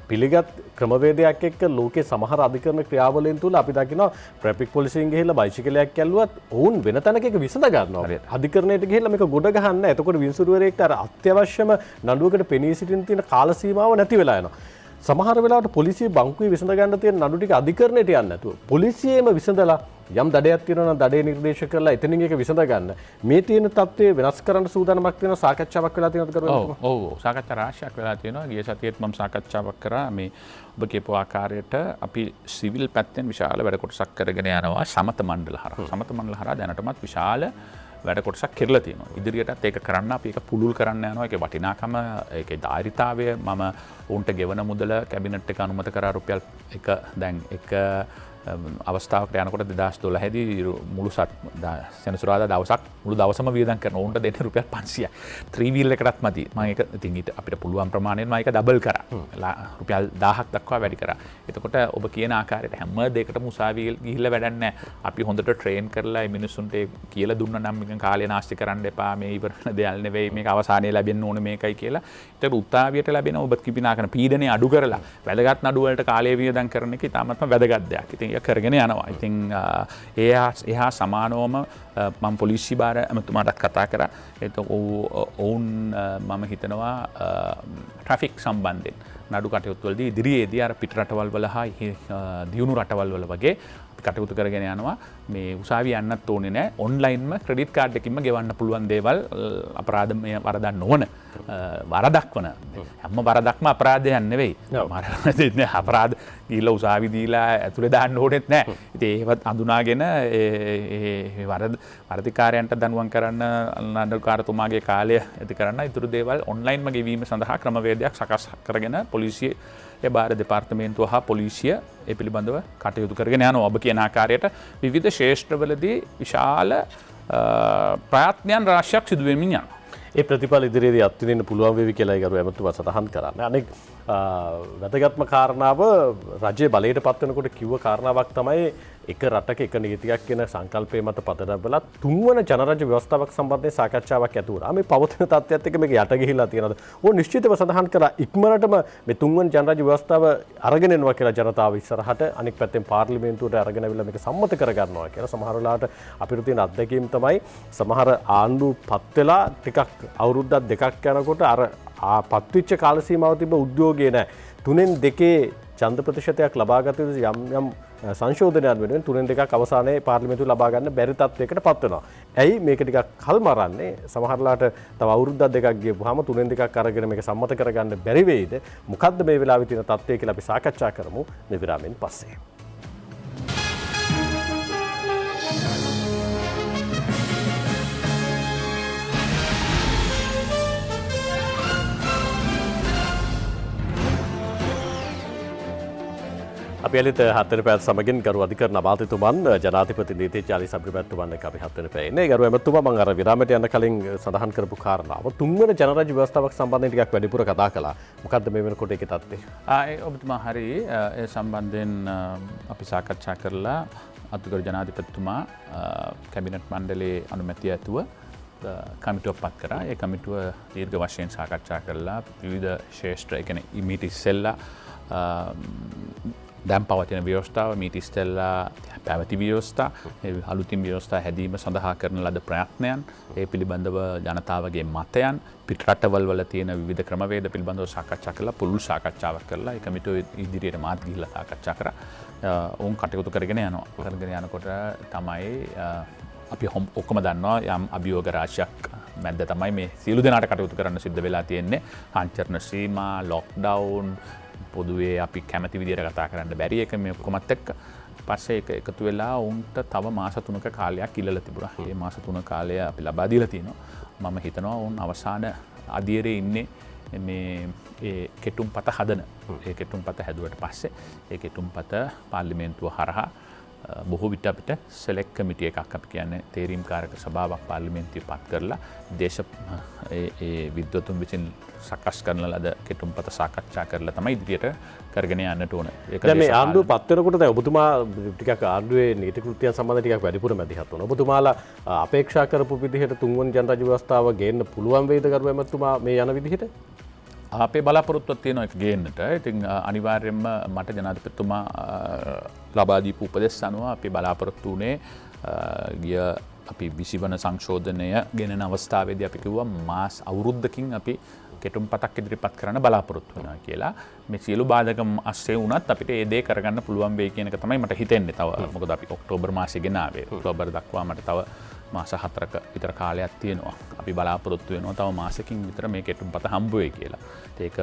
පිළිගත් ක්‍රමවේදයක් එක්ක ලෝකේ සමහර අධිකරණ ක්‍රියාවලින් තුල අපි දකිනවා ට්‍රැෆික් පොලිසියෙන් ගිහිල්ලා බයිසිකලයක් ඇල්ලුවත් ඔවුන් වෙන තැනක එක විසඳ ගන්නවා. අධිකරණයට ගිහිල්ලා මේක ගොඩ ගහන්න. එතකොට වින්සුරුවරයෙක්ට අර අත්‍යවශ්‍යම නඩුවකට පෙනී සිටින තියෙන කාල සීමාව නැති වෙලා යනවා. සමහර වෙලාවට පොලිසිය බංකුවේ විසඳ ගන්න තියෙන නඩු ටික අධිකරණයට යන්නේ නැතුව පොලිසියේම විසඳලා යම් දඩයක් තියෙනවා නම් දඩේ නිර්දේශ කරලා එතනින් එක විසඳ ගන්න. මේ තියෙන තත්ත්වය වෙනස් කරන්න සූදානමක් වෙන සාකච්ඡාවක් වෙලා තියෙනවද කරුවා? ඔව් සාකච්ඡා රාශියක් වෙලා තියෙනවා. ගිය සතියේත් මම සාකච්ඡාවක් කරා මේ ඔබ කියපු ආකාරයට අපි සිවිල් පැත්තෙන් විශාල වැඩ කොටසක් කරගෙන යනවා සමත මණ්ඩල හරහා. සමත මණ්ඩල හරහා දැනටමත් විශාල වැඩ කොටසක් කරලා තියෙනවා. ඉදිරියටත් ඒක කරන්න අපි ඒක පුළුල් කරන්න යනවා. ඒකේ වටිනාකම, ඒකේ ධාරිතාවය මම උන්ට ගෙවන මුදල කැබිනට් එක අනුමත කරා රුපියල් එක දැන් එක අවස්ථාවකට යනකොට 2012 දී මුළු සෙනසුරාදා දවසක් මුළු දවසම වියදම් කරන උන්ට දෙන්න රුපියල් 500යි. 3 wheel එකටත් මදි. මම ඒක ඉතින් ඊට අපිට පුළුවන් ප්‍රමාණයෙන් මම ඒක ඩබල් කරා. රුපියල් 1000ක් දක්වා වැඩි කරා. එතකොට ඔබ කියන ආකාරයට හැම දෙයකටම උසාවිය ගිහිල්ලා වැඩක් නැහැ. අපි හොඳට ට්‍රේන් කරලා මේ මිනිස්සුන්ට කියලා දුන්නා නම් නිකන් කාලය නාස්ති කරන්න එපා. මේ ඉවර වෙන දෙයක් නෙවෙයි. මේක අවසානයේ ලැබෙන්න ඕනේ මේකයි කියලා. ඒතර උත්සාවියට ලැබෙන ඔබ කිපිනා කරන පීඩනේ අඩු කරලා වැදගත් නඩු වලට කාලය වියදම් කරන එක ඉතාමත්ම වැදගත් දෙයක්. ඉතින් ඒක කරගෙන යනවා. ඉතින් එහා සමානවම මම පොලිසිය භාර ඇමතුමාටත් කතා කරා. ඔවුන් මම හිතනවා ට්‍රැෆික් සම්බන්ධයෙන් නඩු කටයුතු වලදී ඉදිරියේදී අර පිට රටවල් වල හා දියුණු රටවල් වල වගේ කටයුතු කරගෙන යනවා. මේ උසාවිය යන්නත් ඕනේ නැහැ. ඔන්ලයින්ම ක්‍රෙඩිට් කාඩ් එකකින්ම ගෙවන්න පුළුවන් දේවල් අපරාධමය වරදක් නොවන වරදක් වන හැම වරදක්ම අපරාධයක් නෙවෙයි. අපරාධ ගිහිල්ලා උසාවි දීලා ඇතුලේ දාන්න ඕනෙත් නැහැ. ඉතින් ඒවත් අඳුනාගෙන ඒ වරදිකාරයන්ට දඬුවම් කරන්න නඩුකාරතුමාගේ කාලය ඇති කරන්න ඊටු දේවල් ඔන්ලයින්ම ගෙවීම සඳහා ක්‍රමවේදයක් සකස් කරගෙන පොලිසිය ඒ භාර දෙපාර්තමේන්තුව හා පොලිසිය ඒ පිළිබඳව කටයුතු කරගෙන යනවා. ඔබ කියන ආකාරයට විවිධ ක්ෂේත්‍රවලදී විශාල ප්‍රයත්නයන් රාශියක් සිදු වෙමින් යනවා. ඒ ප්‍රතිඵල ඉදිරියේදී අත්විඳින්න පුළුවන් වේවි කියලායි ගරු ඇමතුමා සඳහන් කරන්නේ. අනෙක් වැදගත්ම කාරණාව රජයේ බලයට පත් වෙනකොට කිව්ව කාරණාවක් තමයි එක රටක එක නීතියක් කියන සංකල්පය මත පදනම්වලා තුන්වන ජනරජ ව්‍යවස්ථාවක් සම්බන්ධයෙන් සාකච්ඡාවක් ඇති වුණා. මේ පවතින තත්ත්වයත් එක්ක මේක යට ගිහිලා තියෙනවද? ඕන නිශ්චිතව සඳහන් කළා ඉක්මනටම මේ තුන්වන ජනරජ ව්‍යවස්ථාව අරගෙන එනවා කියලා ජනතාව ඉස්සරහට අනෙක් පැත්තෙන් පාර්ලිමේන්තුවට අරගෙන අවිල්ලා මේක සම්මත කරගන්නවා කියලා. සමහර වෙලාවට අපිට තියෙන අත්දැකීම් තමයි සමහර ආණ්ඩු පත් වෙලා ටිකක් අවුරුද්දක් දෙකක් යනකොට අර පත්විච්ච කාල සීමාව තිබ්බ උද්‍යෝගය නැහැ. 3/2 ඡන්ද ප්‍රතිශතයක් ලබාගත යුතු යම් සංශෝධනයන් වෙනුවෙන් 3/2 අවසානයේ පාර්ලිමේන්තුව ලබා ගන්න බැරි තත්වයකට පත් වෙනවා. ඇයි මේක ටිකක් කල් මරන්නේ? සමහරලාට තව අවුරුද්දක් දෙකක් ගියපුවාම 3/2 අරගෙන මේක සම්මත කරගන්න බැරි වෙයිද? මොකද්ද මේ වෙලාවේ තියෙන තත්ත්වය කියලා අපි සාකච්ඡා කරමු මේ විරාමයෙන් පස්සේ. අපි අලිත හත්තර පැත් සමගින් ගරු අධිකරණ අමාත්‍යතුමන් ජනාධිපති නීතිඥ අලි සබ්රිපැත්තුමන් එක්ක අපි හත්තර පැයේ ඉන්නේ. ගරු ඇමතුමා මම අර විරාමයට යන කලින් සඳහන් කරපු කාරණාව තුන්වන ජනරජ ව්‍යවස්ථාවක් සම්බන්ධයෙන් ටිකක් වැඩිපුර කතා කළා. මොකද්ද මේ වෙනකොට ඒකේ තත්ත්වය? ඔබතුමා හරි ඒ සම්බන්ධයෙන් අපි සාකච්ඡා කරලා අධිකරණ ජනාධිපතිතුමා කැබිනට් මණ්ඩලයේ අනුමැතිය ඇතුව කමිටුවක් පත් කරා. ඒ කමිටුව දීර්ඝ වශයෙන් සාකච්ඡා කරලා විවිධ ශේෂ්ත්‍ර ඒ කියන්නේ මීට ඉස්සෙල්ලා දැම් පවතින ව්‍යවස්ථාව මීට ඉස්සෙල්ලා පැවති ව්‍යවස්ථා අලුතින් ව්‍යවස්ථා හැදීම සඳහා කරන ලද ප්‍රයත්නයන් ඒ පිළිබඳව ජනතාවගේ මතයන් පිටරටවල් වල තියෙන විවිධ ක්‍රමවේද පිළිබඳව සාකච්ඡා කරලා පුළුල් සාකච්ඡාවක් කරලා ඒ කමිටුව ඉදිරියට මාත් ගිහිල්ලා සාකච්ඡා කරා. ඔවුන් කටයුතු කරගෙන යනවා. කරගෙන යනකොට තමයි අපි ඔක්කොම දන්නවා යම් අභියෝග රාශියක් මැද්ද තමයි මේ සියලු දෙනාට කටයුතු කරන්න සිද්ධ වෙලා තියෙන්නේ. සංචරණ සීමා, ලොක්ඩවුන් පොදුවේ අපි කැමති විදිහට කතා කරන්න බැරි එක මේ ඔක්කොමත් එක්ක පස්සේ ඒක එකතු වෙලා උන්ට තව මාස 3ක කාලයක් ඉල්ලලා තිබුණා. මේ මාස 3 කාලය අපි ලබා දීලා තිනවා. මම හිතනවා උන් අවසාන අධීරේ ඉන්නේ මේ ඒ කෙටුම්පත හදන. ඒ කෙටුම්පත හැදුවට පස්සේ ඒ කෙටුම්පත පාර්ලිමේන්තුව හරහා බොහෝ විට අපිට සෙලෙක්ට් කමිටි එකක් අපි කියන්නේ තේරීම්කාරක සභාවක් පාර්ලිමේන්තුවේ පත් කරලා ඒ විද්වතුන් විසින් සකස් කරන ලද කෙටුම්පත සාකච්ඡා කරලා තමයි ඉදිරියට කරගෙන යන්නට ඕන. ඒක දැන් මේ ආණ්ඩුව පත් වෙනකොට දැන් ඔබතුමා ටිකක් ආණ්ඩුවේ නීති කෘත්‍යයන් සම්බන්ධ ටිකක් වැඩිපුර මැදිහත් වුණා. ඔබතුමාලා අපේක්ෂා කරපු විදිහට තුන්වන ජනරජ ව්‍යවස්ථාව ගේන්න පුළුවන් වේද කරු එමතුමා මේ යන විදිහට? අපේ බලාපොරොත්තුවක් තියෙනවා ඒක ගේන්නට. ඉතින් අනිවාර්යයෙන්ම මට ජනාධිපතිතුමා ලබා දීපු උපදෙස් අනුව අපි බලාපොරොත්තු වුණේ ගිය අපි 20 වන සංශෝධනය ගෙනෙන අවස්ථාවේදී අපි කිව්වා මාස අවුරුද්දකින් අපි කෙටුම්පතක් ඉදිරිපත් කරන්න බලාපොරොත්තු වෙනවා කියලා. මේ සියලු බාධක අස්සේ වුණත් අපිට ඒ දේ කරගන්න පුළුවන් වෙයි කියන එක තමයි මට හිතෙන්නේ. තව මොකද අපි ඔක්තෝබර් මාසෙ ගෙනාවේ. ඔක්තෝබර් දක්වා මට තව මාස 4ක විතර කාලයක් තියෙනවා. අපි බලාපොරොත්තු වෙනවා තව මාසෙකින් විතර මේ කෙටුම්පත හම්බ වෙයි කියලා. ඒක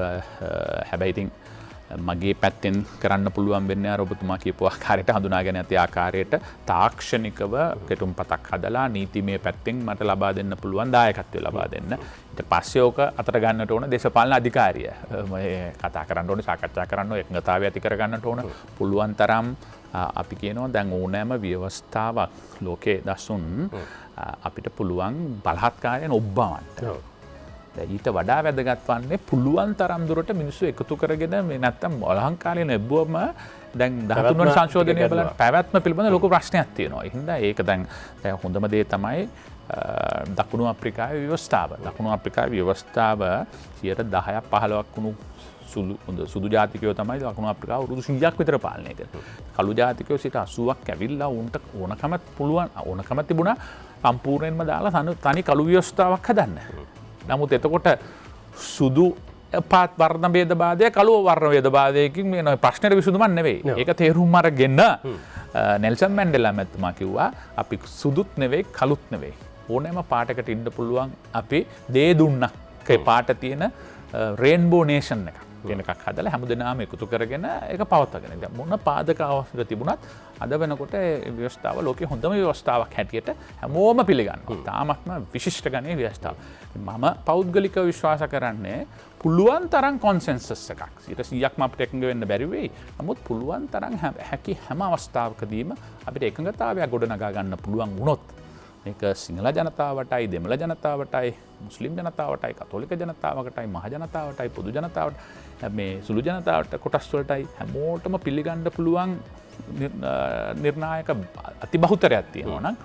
හැබැයි ඉතින් මගේ පැත්තෙන් කරන්න පුළුවන් වෙන්නේ අර ඔබතුමා කියපු ආකාරයට හඳුනාගෙන ඇති ආකාරයට තාක්ෂණිකව කෙටුම්පතක් හදලා නීතිමය පැත්තෙන් මට ලබා දෙන්න පුළුවන් දායකත්වය ලබා දෙන්න. ඊට පස්සේ ඕක අතර ගන්නට ඕන දේශපාලන අධිකාරිය. කතා කරන්න ඕනේ, සාකච්ඡා කරන්න ඕනේ, එකඟතාවය ඇති කර ගන්නට ඕන. පුළුවන් තරම් අපි කියනවා දැන් ඕනෑම ව්‍යවස්ථාවක් ලෝකේ දසුන් අපිට පුළුවන් බලහත්කාරයෙන් ඔබ්බවන්න. ඊට වඩා වැදගත් වන්නේ පුළුවන් තරම් දුරට මිනිස්සු එකතු කරගෙන මේ නැත්තම් ලංකාවේ නැබ්බුවම දැන් 13 වන සංශෝධනය බලන්න පැවැත්ම පිළිබඳ ලොකු ප්‍රශ්නයක් තියෙනවා. ඒ හින්දා ඒක දැන් හොඳම දේ තමයි දකුණු අප්‍රිකාවේ ව්‍යවස්ථාව. දකුණු අප්‍රිකාවේ ව්‍යවස්ථාව 10%ක් 15ක් වුණු සුදු ජාතිකයෝ තමයි දකුණු අප්‍රිකාව අවුරුදු 100ක් විතර පාලනය කරේ. කළු ජාතිකයෝ සිට 80ක් ඇවිල්ලා උන්ට ඕනකම තිබුණා සම්පූර්ණයෙන්ම දාලා තනි කළු ව්‍යවස්ථාවක් හදන්න. නමුත් එතකොට සුදු පාත් වර්ණ භේදභාදය කළුව වර්ණ භේදභාදයකින් මේ ප්‍රශ්නෙට විසඳුමක් නෙවෙයි. ඒක තේරුම් අරගෙන නෙල්සන් මැන්ඩෙලා මැතිතුමා කිව්වා අපි සුදුත් නෙවෙයි කළුත් නෙවෙයි. ඕනෑම පාටකට ඉන්න පුළුවන් අපි දේ දුන්නක් පාට තියෙන රේන්බෝ නේෂන් එකක්. එකක් හදලා හැමදෙනාම එකතු කරගෙන ඒක පවත්වාගෙන යන්න. මොන පාදක අවශ්‍යක තිබුණත් අද වෙනකොට ව්‍යවස්ථාව ලෝකේ හොඳම ව්‍යවස්ථාවක් හැටියට හැමෝම පිළිගන්නවා. තාමත්ම විශිෂ්ට ගණයේ ව්‍යවස්ථාව. මම පෞද්ගලිකව විශ්වාස කරන්නේ පුළුවන් තරම් කොන්සෙන්සස් එකක්. 100%ක්ම අපිට එකඟ වෙන්න බැරි වෙයි. නමුත් පුළුවන් තරම් හැකි හැම අවස්ථාවකදීම අපිට එකඟතාවයක් ගොඩනගා ගන්න පුළුවන් වුණොත් මේක සිංහල ජනතාවටයි, දෙමළ ජනතාවටයි, මුස්ලිම් ජනතාවටයි, කතෝලික ජනතාවකටයි, මහ ජනතාවටයි, පොදු ජනතාවට, මේ සුළු ජනතාවට කොටස් වලටයි හැමෝටම පිළිගන්න පුළුවන් නිර්ණායක අතිබහුතරයක් තියෙනවා නම්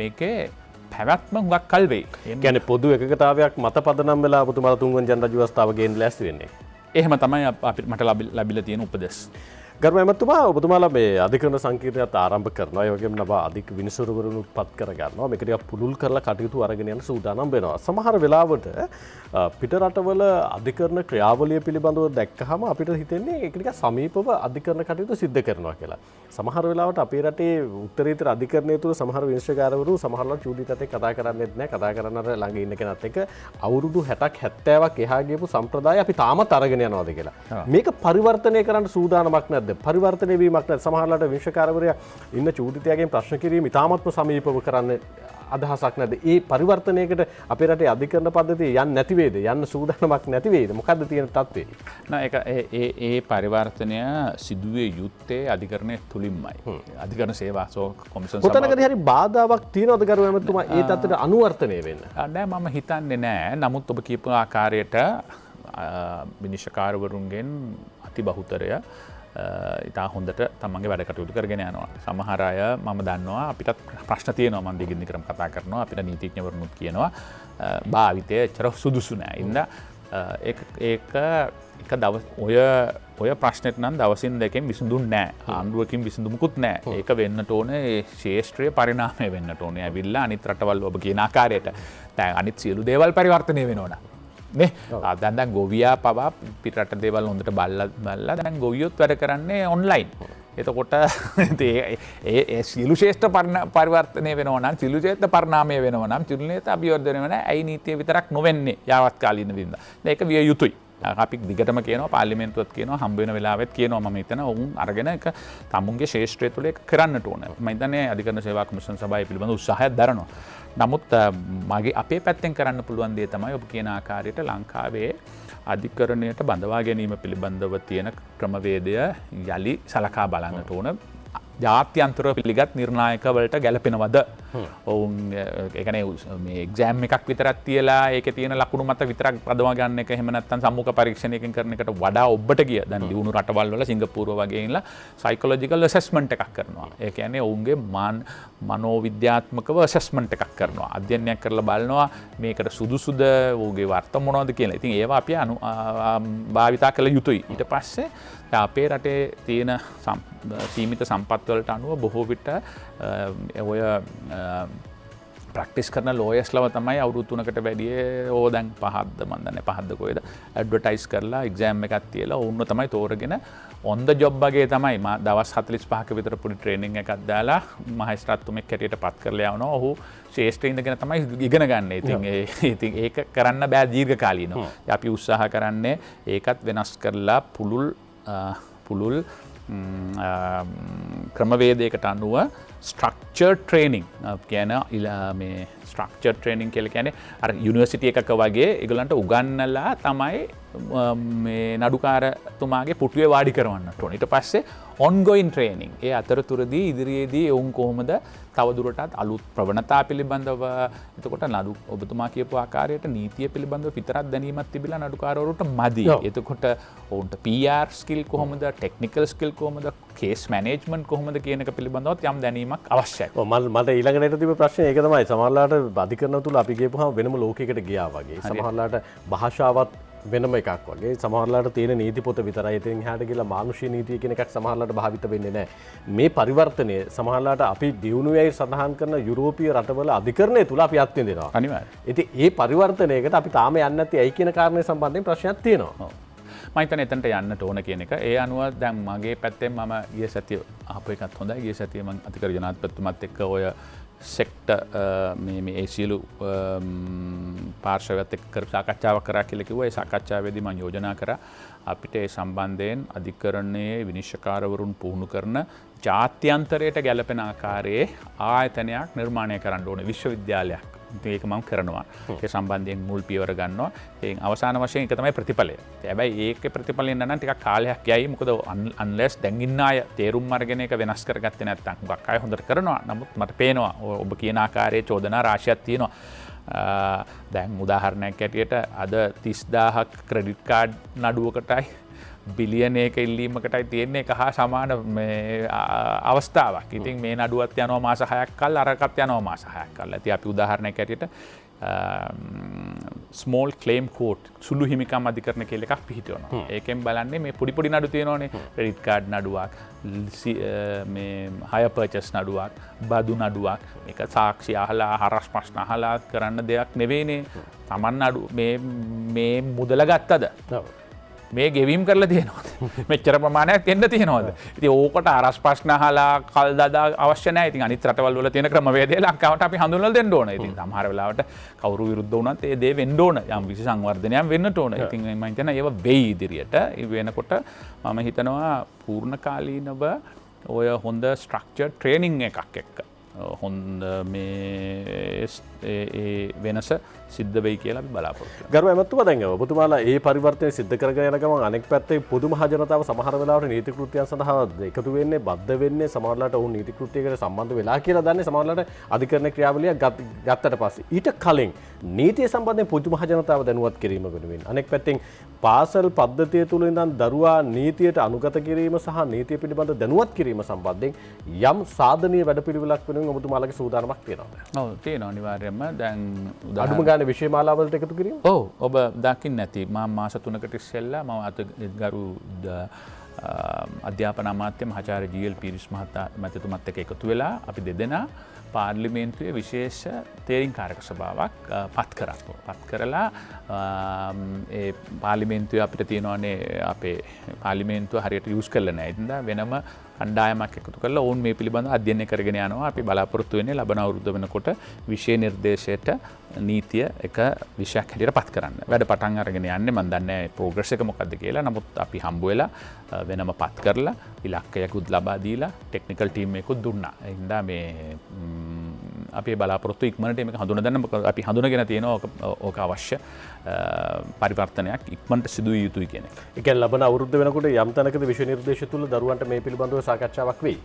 මේකේ පැවැත්ම හුඟක් කල් වෙයි. ඒ කියන්නේ පොදු එකකතාවයක් මත පදනම් වෙලා ඔබතුමාලා තුන්වෙනි ජන රජ ව්‍යවස්ථාව ගේන්න ලෑස්ති වෙන්නේ. එහෙම තමයි අපිට මට ලැබිලා තියෙන උපදෙස්. ගරු ඇමතුමා ඔබතුමාලා මේ අධිකරණ සංකීර්ණයත් ආරම්භ කරනවා. ඒ වගේම නව අධික විනිසුරුවරුන් උත්පත් කර ගන්නවා. මේක ටිකක් පුළුල් කරලා කටයුතු අරගෙන යන සූදානම් වෙනවා. සමහර වෙලාවට පිට රටවල අධිකරණ ක්‍රියාවලිය පිළිබඳව දැක්කහම අපිට හිතෙන්නේ ඒක ටිකක් සමීපව අධිකරණ කටයුතු සිද්ධ කරනවා කියලා. සමහර වෙලාවට අපේ රටේ උත්තරීතර අධිකරණය තුල සමහර විනිශ්චයකාරවරු සමහරවල් චූඩිතත් එක්ක කතා කරන්නේත් නැහැ. කතා කරන්න අර ළඟ ඉන්න කෙනත් එක්ක අවුරුදු 60ක් 70ක් එහා ගියපු සම්ප්‍රදාය අපි තාමත් අරගෙන යනවාද කියලා. මේක පරිවර්තනය කරන්න සූදානමක් නැද්ද? පරිවර්තනය වීමක් නැත්නම් සමහරවිට විනිශ්චයකාරවරයා ඉන්න චූඩිතයාගෙන් ප්‍රශ්න කිරීම ඉතාමත්ම සමීපව කරන්න අදහසක් නැද්ද? ඒ පරිවර්තනයකට අපේ රටේ අධිකරණ පද්ධතිය යන්නේ නැති වේද? යන්න සූදානමක් නැති වේද? මොකද්ද තියෙන තත්ත්වය? ඒ පරිවර්තනය සිදුවේ යුත්තේ අධිකරණය තුලින්මයි. අධිකරණ සේවා කොමිෂන් සභාව. කොතනකදී හරි බාධාවක් තියෙනවද ගරු ඇමතුමා ඒ තත්ත්වයට අනුවර්තනය වෙන්න? නෑ මම හිතන්නේ නෑ. නමුත් ඔබ කියපු ආකාරයට විනිශ්චයකාරවරුන්ගෙන් අතිබහුතරය ඉතා හොඳට තමන්ගේ වැඩ කටයුතු කරගෙන යනවා. සමහර අය මම දන්නවා අපිටත් ප්‍රශ්න තියෙනවා මම දිගින් දිගටම කතා කරනවා අපිට නීතිඥවරුනුත් කියනවා භාවිතය එච්චර සුදුසු නෑ. ඉතින් ඒක දවස් ඔය ප්‍රශ්නෙට නම් දවසින් දෙකෙන් විසඳුන්නේ නෑ. ආණ්ඩුවකින් විසඳුමුකුත් නෑ. ඒක වෙන්නට ඕනේ ශේෂ්ත්‍රීය පරිණාමය වෙන්නට ඕනේ. ඇවිල්ලා අනිත් රටවල් ඔබ කියන ආකාරයට දැන් අනිත් සියලු දේවල් පරිවර්තනය වෙනවා. නේ දැන් ගොවියා පවා පිටරට දේවල් හොඳට බලලා දැන් ගොවියොත් වැඩ කරන්නේ ඔන්ලයින්. එතකොට ඒ සියලු ශ්‍රේෂ්ඨ පරිවර්තනය වෙනවා නම් සියලු ශ්‍රේෂ්ඨ පරිණාමය වෙනවා නම් සියලු නේත අභිවර්ධනය වෙනවා නම් ඇයි නීතිය විතරක් නොවෙන්නේ යාවත් කාලීන වින්දා. ඒක විය යුතුයි. අපි දිගටම කියනවා පාර්ලිමේන්තුවත් කියනවා හම්බ වෙන වෙලාවෙත් කියනවා මම හිතන උන් අරගෙන එක තමුන්ගේ ශේෂ්ත්‍රය තුළ ඒක කරන්නට ඕන. මම හිතන්නේ අධිකරණ සේවා කොමිෂන් සභාවේ පිළිබඳ උත්සාහයක් දරනවා. නමුත් මගේ අපේ පැත්තෙන් කරන්න පුළුවන් දේ තමයි ඔබ කියන ආකාරයට ලංකාවේ අධිකරණයට බඳවා ගැනීම පිළිබඳව තියෙන ක්‍රමවේදය යලි සලකා බලන්නට ඕන. ජාත්‍යන්තරව පිළිගත් නිර්ණායකවලට ගැලපෙනවද? ඔවුන් ඒ මේ එක්සෑම් එකක් විතරක් තියලා ඒකේ තියෙන ලකුණු මත විතරක් පදවා ගන්න එක එහෙම නැත්නම් සම්මුඛ පරීක්ෂණයකින් කරන එකට වඩා ඔබට ගිය දැන් දියුණු රටවල් වල සිංගප්පූරුව වගේ ඉන්නලා සයිකොලොජිකල් ඇසෙස්මන්ට් එකක් කරනවා. ඒ කියන්නේ ඔවුන්ගේ මනෝවිද්‍යාත්මකව ඇසෙස්මන්ට් එකක් කරනවා. අධ්‍යයනයක් කරලා බලනවා මේකට සුදුසුද ඔහුගේ වර්තම මොනවද කියලා. ඉතින් ඒවා අපි භාවිතා කළ යුතුයි. ඊට පස්සේ අපේ රටේ තියෙන සීමිත සම්පත්වලට අනුව බොහෝ විට ඔය ප්‍රක්ටිස් කරන ලෝයස්ලව තමයි අවුරුදු 3කට වැඩිය දැන් 5ක්ද මන් දන්නේ 5ක්ද කොහෙද ඇඩ්වර්ටයිස් කරලා එක්සෑම් එකක් තියලා ඔවුන්ව තමයි තෝරගෙන ඔන් ද ජොබ් වගේ තමයි දවස් 45ක විතර පොඩි ට්‍රේනින් එකක් දාලා මහේස්ත්‍රාත්තුමෙක් හැටියට පත් කරලා යවනවා. ඔහු ශ්‍රේෂ්ඨ ඉඳගෙන තමයි ඉගෙන ගන්න. ඉතින් ඒක කරන්න බෑ දීර්ඝ කාලීනව. අපි උත්සාහ කරන්නේ ඒකත් වෙනස් කරලා පුළුල් පුළුල් ක්‍රමවේදයකට අනුව ස්ට්‍රක්චර් ට්‍රේනිං කියන මේ ස්ට්‍රක්චර් ට්‍රේනිං කියල කියන්නේ අර යුනිවර්සිටිය එකක වගේ ඒගොල්ලන්ට උගන්නලා තමයි මේ නඩුකාරතුමාගේ පුටුවේ වාඩි කරවන්න ඕන. ඊට පස්සේ ඔන්ගෝයින් ට්‍රේනිං ඒ අතරතුරදී ඉදිරියේදී ඔවුන් කොහොමද තවදුරටත් අලුත් ප්‍රවණතා පිළිබඳව එතකොට නඩු ඔබතුමා කියපු ආකාරයට නීතිය පිළිබඳව විතරක් දැනීමක් තිබිලා නඩුකාරවරුන්ට මදි. එතකොට ඔවුන්ට PR ස්කිල් කොහොමද, ටෙක්නිකල් ස්කිල් කොහොමද, කේස් මැනේජ්මන්ට් කොහොමද කියන එක පිළිබඳව යම් දැනීමක් අවශ්‍යයි. මට ඊළඟට තිබෙන ප්‍රශ්නේ ඒක තමයි. සමහරලාට අධිකරණ තුල අපි ගියපුවාම වෙනම ලෝකයකට ගියා වගේ. සමහරලාට භාෂාවත් වෙනම එකක් වගේ. සමහරලාට තියෙන නීති පොත විතරයි. ඉතින් එහාට ගිහලා මානුෂීය නීතිය කියන එකක් සමහරලාට භාවිත වෙන්නේ නැහැ. මේ පරිවර්තනය සමහරලාට අපි දියුණුවයි සඳහන් කරන යුරෝපීය රටවල අධිකරණය තුල අපි අත්විඳිනවා. අනිවාර්යයෙන්. ඉතින් මේ පරිවර්තනයකට අපි තාම යන්නේ නැති ඇයි කියන කාරණේ සම්බන්ධයෙන් ප්‍රශ්නයක් තියෙනවා. මම හිතන්නේ එතනට යන්නට ඕන කියන එක. ඒ අනුව දැන් මගේ පැත්තෙන් මම ගිය සතිය ආපු එකත් හොඳයි. ගිය සතිය මම අධිකරණ ජනාධිපතිතුමත් එක්ක ඔය සෙක්ට මේ ඒ සියලු පාර්ශවයත් එක්ක කරපු සාකච්ඡාවක් කරා කියලා කිව්වා. ඒ සාකච්ඡාවේදී මම යෝජනා කරා අපිට ඒ සම්බන්ධයෙන් අධිකරණයේ විනිශ්චයකාරවරුන් පුහුණු කරන ජාත්‍යන්තරයට ගැලපෙන ආකාරයේ ආයතනයක් නිර්මාණය කරන්න ඕනේ, විශ්වවිද්‍යාලයක්. ඒක මම කරනවා. ඒ සම්බන්ධයෙන් මුල් පියවර ගන්නවා. ඒන් අවසාන වශයෙන් ඒක තමයි ප්‍රතිඵලය. හැබැයි ඒකේ ප්‍රතිඵලය නම් ටිකක් කාලයක් යයි. මොකද unless දැන් ඉන්න අය තේරුම් අරගෙන ඒක වෙනස් කරගත්තේ නැත්නම් හුඟක් අය හොඳට කරනවා. නමුත් මට පේනවා ඔබ කියන ආකාරයේ චෝදනා රාශියක් තියෙනවා. දැන් උදාහරණයක් ඇටියට අද 30000ක් ක්‍රෙඩිට් කාඩ් නඩුවකටයි බිලියනයක ඉල්ලීමකටයි තියෙන්නේ එක හා සමාන අවස්ථාවක්. ඉතින් මේ නඩුවත් යනවා මාස 6ක් කල්, අරකත් යනවා මාස 6ක් කල්. ඉතින් අපි උදාහරණයක් ඇටියට ස්මෝල් ක්ලේම් කෝට් සුළු හිමිකම් අධිකරණ කියලා එකක් පිහිටවනවා. ඒකෙන් බලන්නේ මේ පොඩි නඩු තියෙනවානේ. ක්‍රෙඩිට් කාඩ් නඩුවක්, මේ හයර් පර්චේස් නඩුවක්, බදු නඩුවක්. මේක සාක්ෂි අහලා හරස් ප්‍රශ්න අහලා කරන්න දෙයක් නෙවෙයිනේ. Taman නඩු මේ මුදල ගත්තද? මේ ගෙවීම් කරලා තියෙනවද? මෙච්චර ප්‍රමාණයක් දෙන්න තියෙනවද? ඉතින් ඕකට අරස් ප්‍රශ්න අහලා කල් දදා අවශ්‍ය නැහැ. ඉතින් අනිත් රටවල් වල තියෙන ක්‍රමවේදය ලංකාවට අපි හඳුන්වලා දෙන්න ඕන. ඉතින් සමහර වෙලාවට කවුරු විරුද්ධ වුණත් ඒ දේ වෙන්න ඕන. යම් කිසි සංවර්ධනයක් වෙන්නට ඕන. ඉතින් මම හිතනවා ඒව වෙයි ඉදිරියට. ඒ වෙනකොට මම හිතනවා පූර්ණ කාලීනව ඔය හොඳ ස්ට්‍රක්චර් ට්‍රේනින් එකක් එක්ක හොඳ මේ වෙනස සිද්ධ වෙයි කියලා අපි බලාපොරොත්තු වෙනවා. ගරු ඇමතුමා දැන් ඔබතුමාලා මේ පරිවර්තනය සිද්ධ කරගෙන යන ගමන් අනෙක් පැත්තේ පොදු මහ ජනතාව සමහර වෙලාවට නීති කෘත්‍යයන් සඳහා එකතු වෙන්නේ, බද්ධ වෙන්නේ, සමහරලාට ඔවුන් නීති කෘත්‍යයකට සම්බන්ධ වෙලා කියලා දන්නේ, සමහරලාට අධිකරණ ක්‍රියාවලිය ගත්තට පස්සේ ඊට කලින් නීතිය සම්බන්ධයෙන් පොදු මහ ජනතාව දැනුවත් කිරීම වෙනුවෙන් අනෙක් පැත්තෙන් පාසල් පද්ධතිය තුළ ඉඳන් දරුවා නීතියට අනුගත කිරීම සහ නීතිය පිළිබඳ දැනුවත් කිරීම සම්බන්ධයෙන් යම් සාධනීය වැඩපිළිවෙලක් වෙනුවෙන් ඔබතුමාලගේ සූදානමක් තියෙනවද? ඔව් තියෙනවා අනිවාර්යයෙන්ම. දැන් අඩුම ගානේ විෂය මාලාවලට එකතු කිරීම? ඔව් ඔබ දකින්න ඇති මම මාස 3කට ඉස්සෙල්ලා මම ගරු අධ්‍යාපන අමාත්‍ය මහාචාර්ය ජී.එල්. පීරිස් මහතුමත් එක්ක එකතු වෙලා අපි දෙදෙනා පාර්ලිමේන්තුවේ විශේෂ තේරීම්කාරක සභාවක් පත් කරා. පත් කරලා ඒ පාර්ලිමේන්තුවේ අපිට තියෙනවානේ අපේ පාර්ලිමේන්තුව හරියට යූස් කරලා නැහැ. ඉතින් වෙනම කණ්ඩායමක් එකතු කරලා ඔවුන් මේ පිළිබඳව අධ්‍යයනය කරගෙන යනවා. අපි බලාපොරොත්තු වෙන්නේ ලබන අවුරුද්ද වෙනකොට විෂය නිර්දේශයට නීතිය එක විෂයක් හැටියට පත් කරන්න. වැඩ පටන් අරගෙන යන්නේ. මම දන්නේ නැහැ ප්‍රෝග්‍රස් එක මොකක්ද කියලා. නමුත් අපි හම්බ වෙලා වෙනම පත් කරලා ඉලක්කයකුත් ලබා දීලා ටෙක්නිකල් ටීම් එකකුත් දුන්නා. ඒ හින්දා මේ අපි බලාපොරොත්තු ඉක්මනට මේක හඳුනගන්න. අපි හඳුනගෙන තියෙනවා ඕක අවශ්‍ය පරිවර්තනයක් ඉක්මනට සිදු විය යුතුයි කියන එක. ඒ කියන්නේ ලබන අවුරුද්ද වෙනකොට යම් තැනකදී විෂය නිර්දේශ තුල දරුවන්ට මේ පිළිබඳව සාකච්ඡාවක් වෙයි.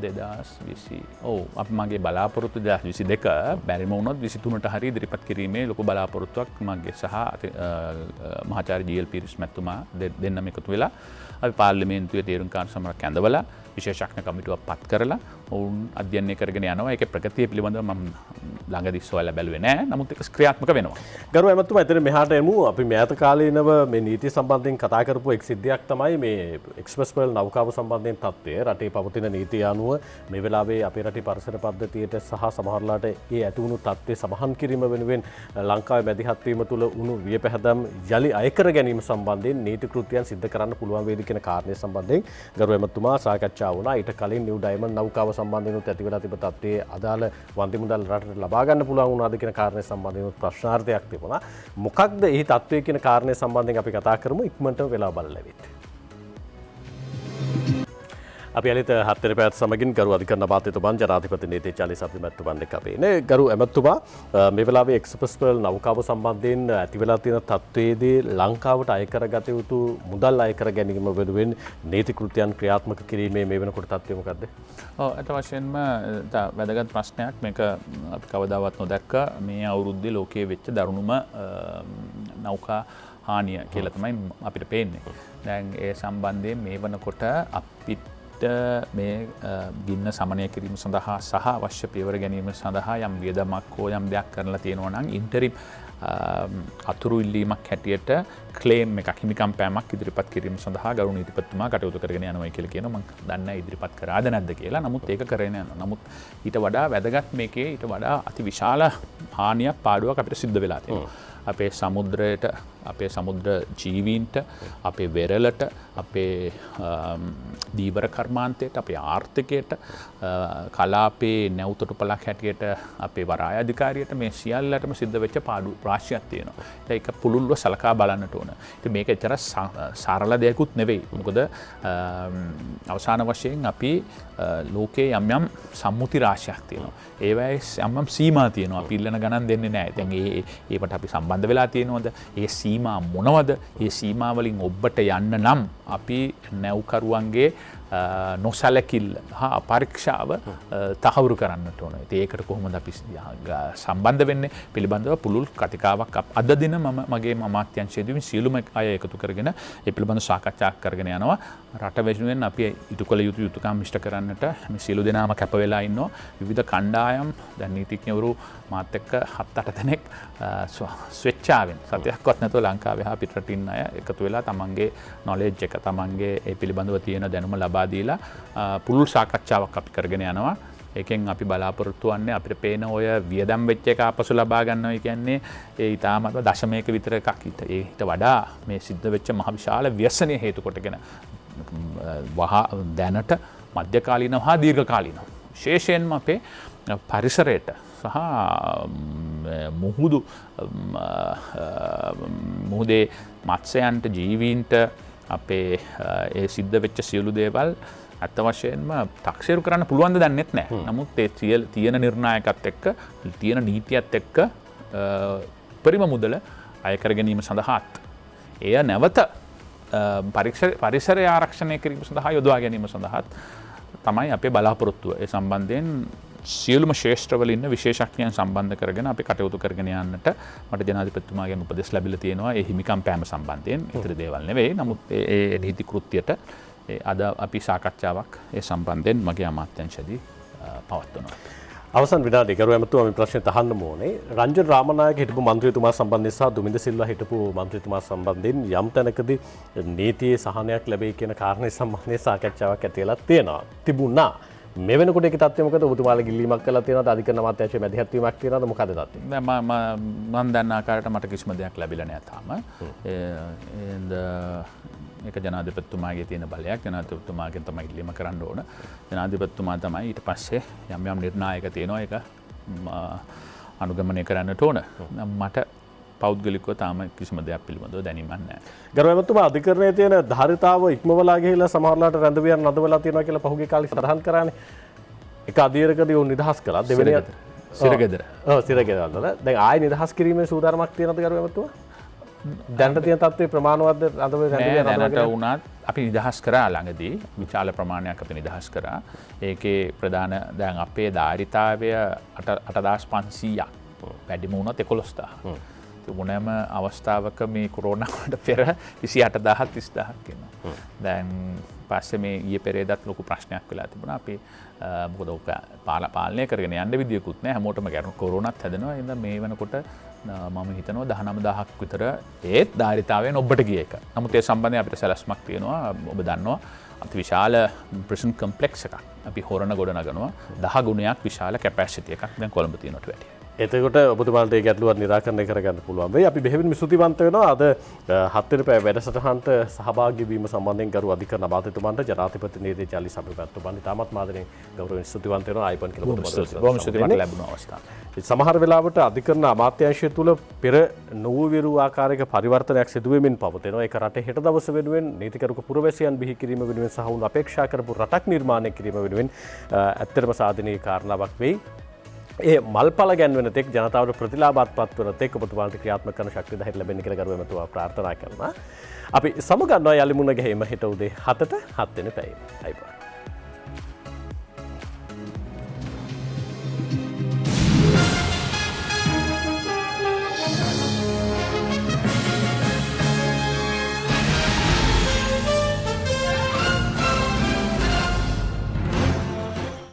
2020 ඔව් අපි මගේ බලාපොරොත්තු 2022 බැරිම වුණොත් 23ට හරි ඉදිරිපත් කිරීමේ ලොකු බලාපොරොත්තුවක් මගේ සහ මහාචාර්ය ජී.එල්. පීරිස් මැතිතුමා දෙන්නම එකතු වෙලා අපි පාර්ලිමේන්තුවේ තේරුම්කාර සමරක් ඇඳවලා විශේෂඥ කමිටුවක් පත් කරලා ඔවුන් අධ්‍යයනය කරගෙන යනවා. ඒකේ ප්‍රගතිය පිළිබඳව මම ළඟදී සොයලා බැලුවේ නෑ. නමුත් ඒක ක්‍රියාත්මක වෙනවා. ගරු ඇමතුමා එතන මෙහාට එමු. අපි මෑත කාලීනව මේ නීතිය සම්බන්ධයෙන් කතා කරපු එක් සිද්ධියක් තමයි මේ එක්ස්ප්‍රස් පර්ල් නෞකාව සම්බන්ධයෙන් තත්ත්වය. රටේ පවතින නීතිය අනුව මේ වෙලාවේ අපේ රටේ පරිසර පද්ධතියට සහ සමහරලාට ඒ ඇති වුණු තත්ත්වය සමහන් කිරීම වෙනුවෙන් ලංකාවේ මැදිහත් වීම තුළ වුණු වියපැහැදම් යලි අයකර ගැනීම සම්බන්ධයෙන් නීති කෘත්‍යයන් සිද්ධ කරන්න පුළුවන් වේද කියන කාරණය සම්බන්ධයෙන් ගරු ඇමතුමා සාකච්ඡා වුණා. ඊට කලින් නිව් ඩයමන්ඩ් නෞකාව සම්බන්ධයෙන් ඇති වෙලා තිබෙන තත්ත්වයේ අදාළ වන්දි මුදල් රටට ලබා ගන්න පුළුවන් වුණාද කියන කාරණය සම්බන්ධයෙන් ප්‍රශ්නාර්ථයක් තිබුණා. මොකක්ද මේ තත්ත්වය කියන කාරණය සම්බන්ධයෙන් අපි කතා කරමු. ඉක්මනට වෙලා බලලා ඉන්න. අපි අලිත හත්තර පැත් සමගින් ගරු අධිකරණ අමාත්‍යතුමන් ජනාධිපති නීති චාලිස් අබිමැතිතුමන් එක්ක අපි ඉන්නේ. ගරු ඇමතුමා මේ වෙලාවේ එක්ස්ප්‍රස් පර්ල් නෞකාව සම්බන්ධයෙන් ඇති වෙලා තියෙන තත්ත්වයේදී ලංකාවට අය කරගත යුතු මුදල් අය කර ගැනීම වෙනුවෙන් නීති කෘත්‍යයන් ක්‍රියාත්මක කිරීමේ මේ වෙනකොට තත්ත්වය මොකද්ද? ඇත වශයෙන්ම වැදගත් ප්‍රශ්නයක් මේක අපි කවදාවත් නොදැක්ක මේ අවුරුද්දේ ලෝකයේ වෙච්ච දරුණුම නෞකා හානිය කියලා තමයි අපිට පේන්නේ. දැන් ඒ සම්බන්ධයෙන් මේ වනකොට අපිට මේ ගින්න සමනය කිරීම සඳහා සහ අවශ්‍ය පියවර ගැනීම සඳහා යම් වියදමක් හෝ යම් දෙයක් කරලා තියෙනවා නම් ඉන්ටරිම් අතුරු ඉල්ලීමක් හැටියට ක්ලේම් එකක් හිමිකම් පෑමක් ඉදිරිපත් කිරීම සඳහා ගරු නීතිපතිතුමා කටයුතු කරගෙන යනවා කියලා කියනවා. මම දන්නේ නැහැ ඉදිරිපත් කරාද නැද්ද කියලා. නමුත් ඒක කරගෙන යනවා. නමුත් ඊට වඩා වැදගත් මේකේ ඊට වඩා අති විශාල හානියක් පාඩුවක් අපිට සිද්ධ වෙලා තියෙනවා. අපේ සමුද්‍රයට, අපේ සමුද්‍ර ජීවීන්ට, අපේ වෙරළට, අපේ දීවර කර්මාන්තයට, අපේ ආර්ථිකයට, කලාපේ නැවතොටුපළක් හැටියට අපේ වරාය අධිකාරියට මේ සියල්ලටම සිද්ධ වෙච්ච පාඩු රාශියක් තියෙනවා. ඒක පුළුල්ව සලකා බලන්නට ඕන. ඉතින් මේක ඇත්තට සරල දෙයක්ුත් නෙවෙයි. මොකද අවසාන වශයෙන් අපි ලෝකයේ යම් යම් සම්මුති රාශියක් තියෙනවා. ඒවැයි යම් සීමා තියෙනවා. අපි ඉල්ලන ගණන් දෙන්නේ නැහැ. දැන් ඒකට අපි සම්බන්ධ වෙලා තියෙනවද? ඒ සීමා මොනවද? ඒ සීමා වලින් ඔබට යන්න නම් අපි නැව්කරුවන්ගේ නොසැලකිල්ල හා අපරීක්ෂාව තහවුරු කරන්නට ඕන. ඉතින් ඒකට කොහොමද අපි සම්බන්ධ වෙන්නේ පිළිබඳව පුළුල් කතිකාවක් අද දින මම මගේ අමාත්‍යාංශයේදී සියලුම අය එකතු කරගෙන ඒ පිළිබඳව සාකච්ඡා කරගෙන යනවා. රට වෙනුවෙන් අපි ඉටු කළ යුතු යුතුකම් ඉෂ්ට කරන්නට මේ සියලු දෙනාම කැප වෙලා ඉන්නවා. විවිධ කණ්ඩායම් දැන් නීතිඥවරු මාත් එක්ක 7-8 දෙනෙක් ස්වේච්ඡාවෙන් සත්‍යයක්වත් නැතුව ලංකාවේ හා පිටරටින් අය එකතු වෙලා තමන්ගේ නොලෙජ් එක තමන්ගේ ඒ පිළිබඳව තියෙන දැනුම ලබා දීලා පුළුල් සාකච්ඡාවක් අපි කරගෙන යනවා. ඒකෙන් අපි බලාපොරොත්තු වෙන්නේ අපිට පේන ඔය වියදම් වෙච්ච එක ආපසු ලබා ගන්නවා කියන්නේ ඒ ඊටාමත්ම දශමයක විතර එකක්. ඊට වඩා මේ සිද්ධ වෙච්ච මහ විශාල ව්‍යසනය හේතු කොටගෙන දැනට මධ්‍යකාලීනව හා දීර්ඝකාලීනව විශේෂයෙන්ම අපේ පරිසරයට සහ මුහුදේ මත්ස්‍යයන්ට ජීවීන්ට අපේ ඒ සිද්ධ වෙච්ච සියලු දේවල් අත්ත වශයෙන්ම තක්සේරු කරන්න පුළුවන් ද දන්නෙත් නැහැ. නමුත් ඒ තියෙන නිර්ණායකත් එක්ක තියෙන නීතියත් එක්ක උපරිම මුදල අය කර ගැනීම සඳහාත් එය නැවත පරිසරය ආරක්ෂණය කිරීම සඳහා යොදවා ගැනීම සඳහාත් තමයි අපේ බලාපොරොත්තුව. ඒ සම්බන්ධයෙන් සියලුම ශේෂ්ත්‍රවල ඉන්න විශේෂඥයන් සම්බන්ධ කරගෙන අපි කටයුතු කරගෙන යන්නට මට ජනාධිපතිතුමාගෙන් උපදෙස් ලැබිලා තියෙනවා. ඒ හිමිකම් පෑම සම්බන්ධයෙන් ඉතිරි දේවල් නෙවෙයි. නමුත් ඒ නීති කෘත්‍යයට අද අපි සාකච්ඡාවක් ඒ සම්බන්ධයෙන් මගේ අමාත්‍යාංශයේදී පවත්වනවා. අවසන් විනාඩි ගරු ඇමතුමා මේ ප්‍රශ්නේ අහන්න ඕනේ. රංජන් රාමනායක හිටපු මන්ත්‍රීතුමා සම්බන්ධයෙන් සහ දුමින්ද සිල්වා හිටපු මන්ත්‍රීතුමා සම්බන්ධයෙන් යම් තැනකදී නීතියේ සහනයක් ලැබෙයි කියන කාරණේ සම්බන්ධයෙන් සාකච්ඡාවක් ඇති වෙලා තියෙනවා. තිබුණා. මේ වෙනකොට ඒකේ තත්ත්වය මොකද? ඔබතුමාලා ගිල්ලීමක් කළා තියෙනවද? අධිකරණ අමාත්‍යාංශයේ මැදිහත් වීමක් තියෙනවද? මොකද තත්ත්වය? දැන් මම දන්න ආකාරයට මට කිසිම දෙයක් ලැබිලා නැහැ තාම. ඒක ජනාධිපතිතුමාගේ තියෙන බලයක්. ජනාධිපතිතුමාගෙන් තමයි ඉල්ලීම කරන්න ඕන. ජනාධිපතිතුමා තමයි ඊට පස්සේ යම් යම් නිර්ණායක තියෙනවා ඒක අනුගමනය කරන්නට ඕන. මට පෞද්ගලිකව තාම කිසිම දෙයක් පිළිබඳව දැනීමක් නැහැ. ගරු ඇමතුමා අධිකරණයේ තියෙන ධාරිතාව ඉක්මවලා ගිහිලා සමහරලාට රැඳවියන් නදවලා තියෙනවා කියලා පහුගිය කාලේ සඳහන් කරානේ. එක අධීරකදී උන් නිදහස් කළා. දෙවෙනි සිරගෙදර. සිරගෙදර වල. දැන් ආයෙ නිදහස් කිරීමේ සූදානමක් තියෙනවද ගරු ඇමතුමා? දැනට තියෙන තත්ත්වය ප්‍රමාණවත්ද රැඳවියන් දැනට වුණත් අපි නිදහස් කරා ළඟදී විශාල ප්‍රමාණයක් අපි නිදහස් කරා. ඒකේ ප්‍රධාන දැන් අපේ ධාරිතාවය 8500ක්. වැඩිම වුණත් 11000. මොනෑම අවස්ථාවක මේ කොරෝනාවට පෙර 28000 30000ක් වෙනවා. දැන් පස්සේ මේ ඊයේ පෙරේදත් ලොකු ප්‍රශ්නයක් වෙලා තිබුණා. අපි මොකද ඔක පාලනය කරගෙන යන්න විදියකුත් නැහැ. හැමෝටම ගැරණු කොරෝනාත් හැදෙනවා. එහෙනම් මේ වෙනකොට මම හිතනවා 19000ක් විතර ඒත් ධාරිතාවයෙන් ඔබට ගිය එක. නමුත් ඒ සම්බන්ධයෙන් අපිට සැලැස්මක් තියෙනවා. ඔබ දන්නවා අති විශාල ප්‍රිසන් කම්ප්ලෙක්ස් එකක් අපි හොරණ ගොඩ නගනවා. 10 ගුණයක් විශාල කැපැසිටි එකක් දැන් කොළඹ තියෙනට වැඩියි. එතකොට ඔබතුමාලට ඒ ගැටලුවත් නිරාකරණය කරගන්න පුළුවන් වෙයි. අපි බෙහෙවින්ම ස්තුතිවන්ත වෙනවා අද 7 වෙනි පැය වැඩසටහනට සහභාගී වීම සම්බන්ධයෙන් ගරු අධිකරණ අමාත්‍යතුමන්ට ජනාධිපති නීති චාලිස් අභිපත්තුමන් ඉතාමත් මාදරෙන් ගෞරවයෙන් ස්තුතිවන්ත වෙනවා ආයිබන් කියලා බොහොම ස්තුතියි මට ලැබුණ අවස්ථාව. සමහර වෙලාවට අධිකරණ අමාත්‍යාංශය තුළ පෙර නොවිරු ආකාරයක පරිවර්තනයක් සිදු වෙමින් පවතිනවා. ඒක රටේ හෙට දවස වෙනුවෙන් නීතිකරුක පුරවැසියන් බිහි කිරීම වෙනුවෙන් සහ උන් අපේක්ෂා කරපු රටක් නිර්මාණය කිරීම වෙනුවෙන් ඇත්තටම සාධනීය කාරණාවක් වෙයි. ඒ මල්පල ගැන්වෙන තෙක් ජනතාවට ප්‍රතිලාභات පත් වන තෙක් ඔබතුමාලට ක්‍රියාත්මක කරන ශක්තිය ධෛර්ය ලැබෙන්න කියලා ගරු එමෙතුමා ප්‍රාර්ථනා කරනවා. අපි සමගන්නවා යලිමුණ ගැහිම හෙට උදේ 7ට 7 වෙනි පැයේ. අයිබෝන්.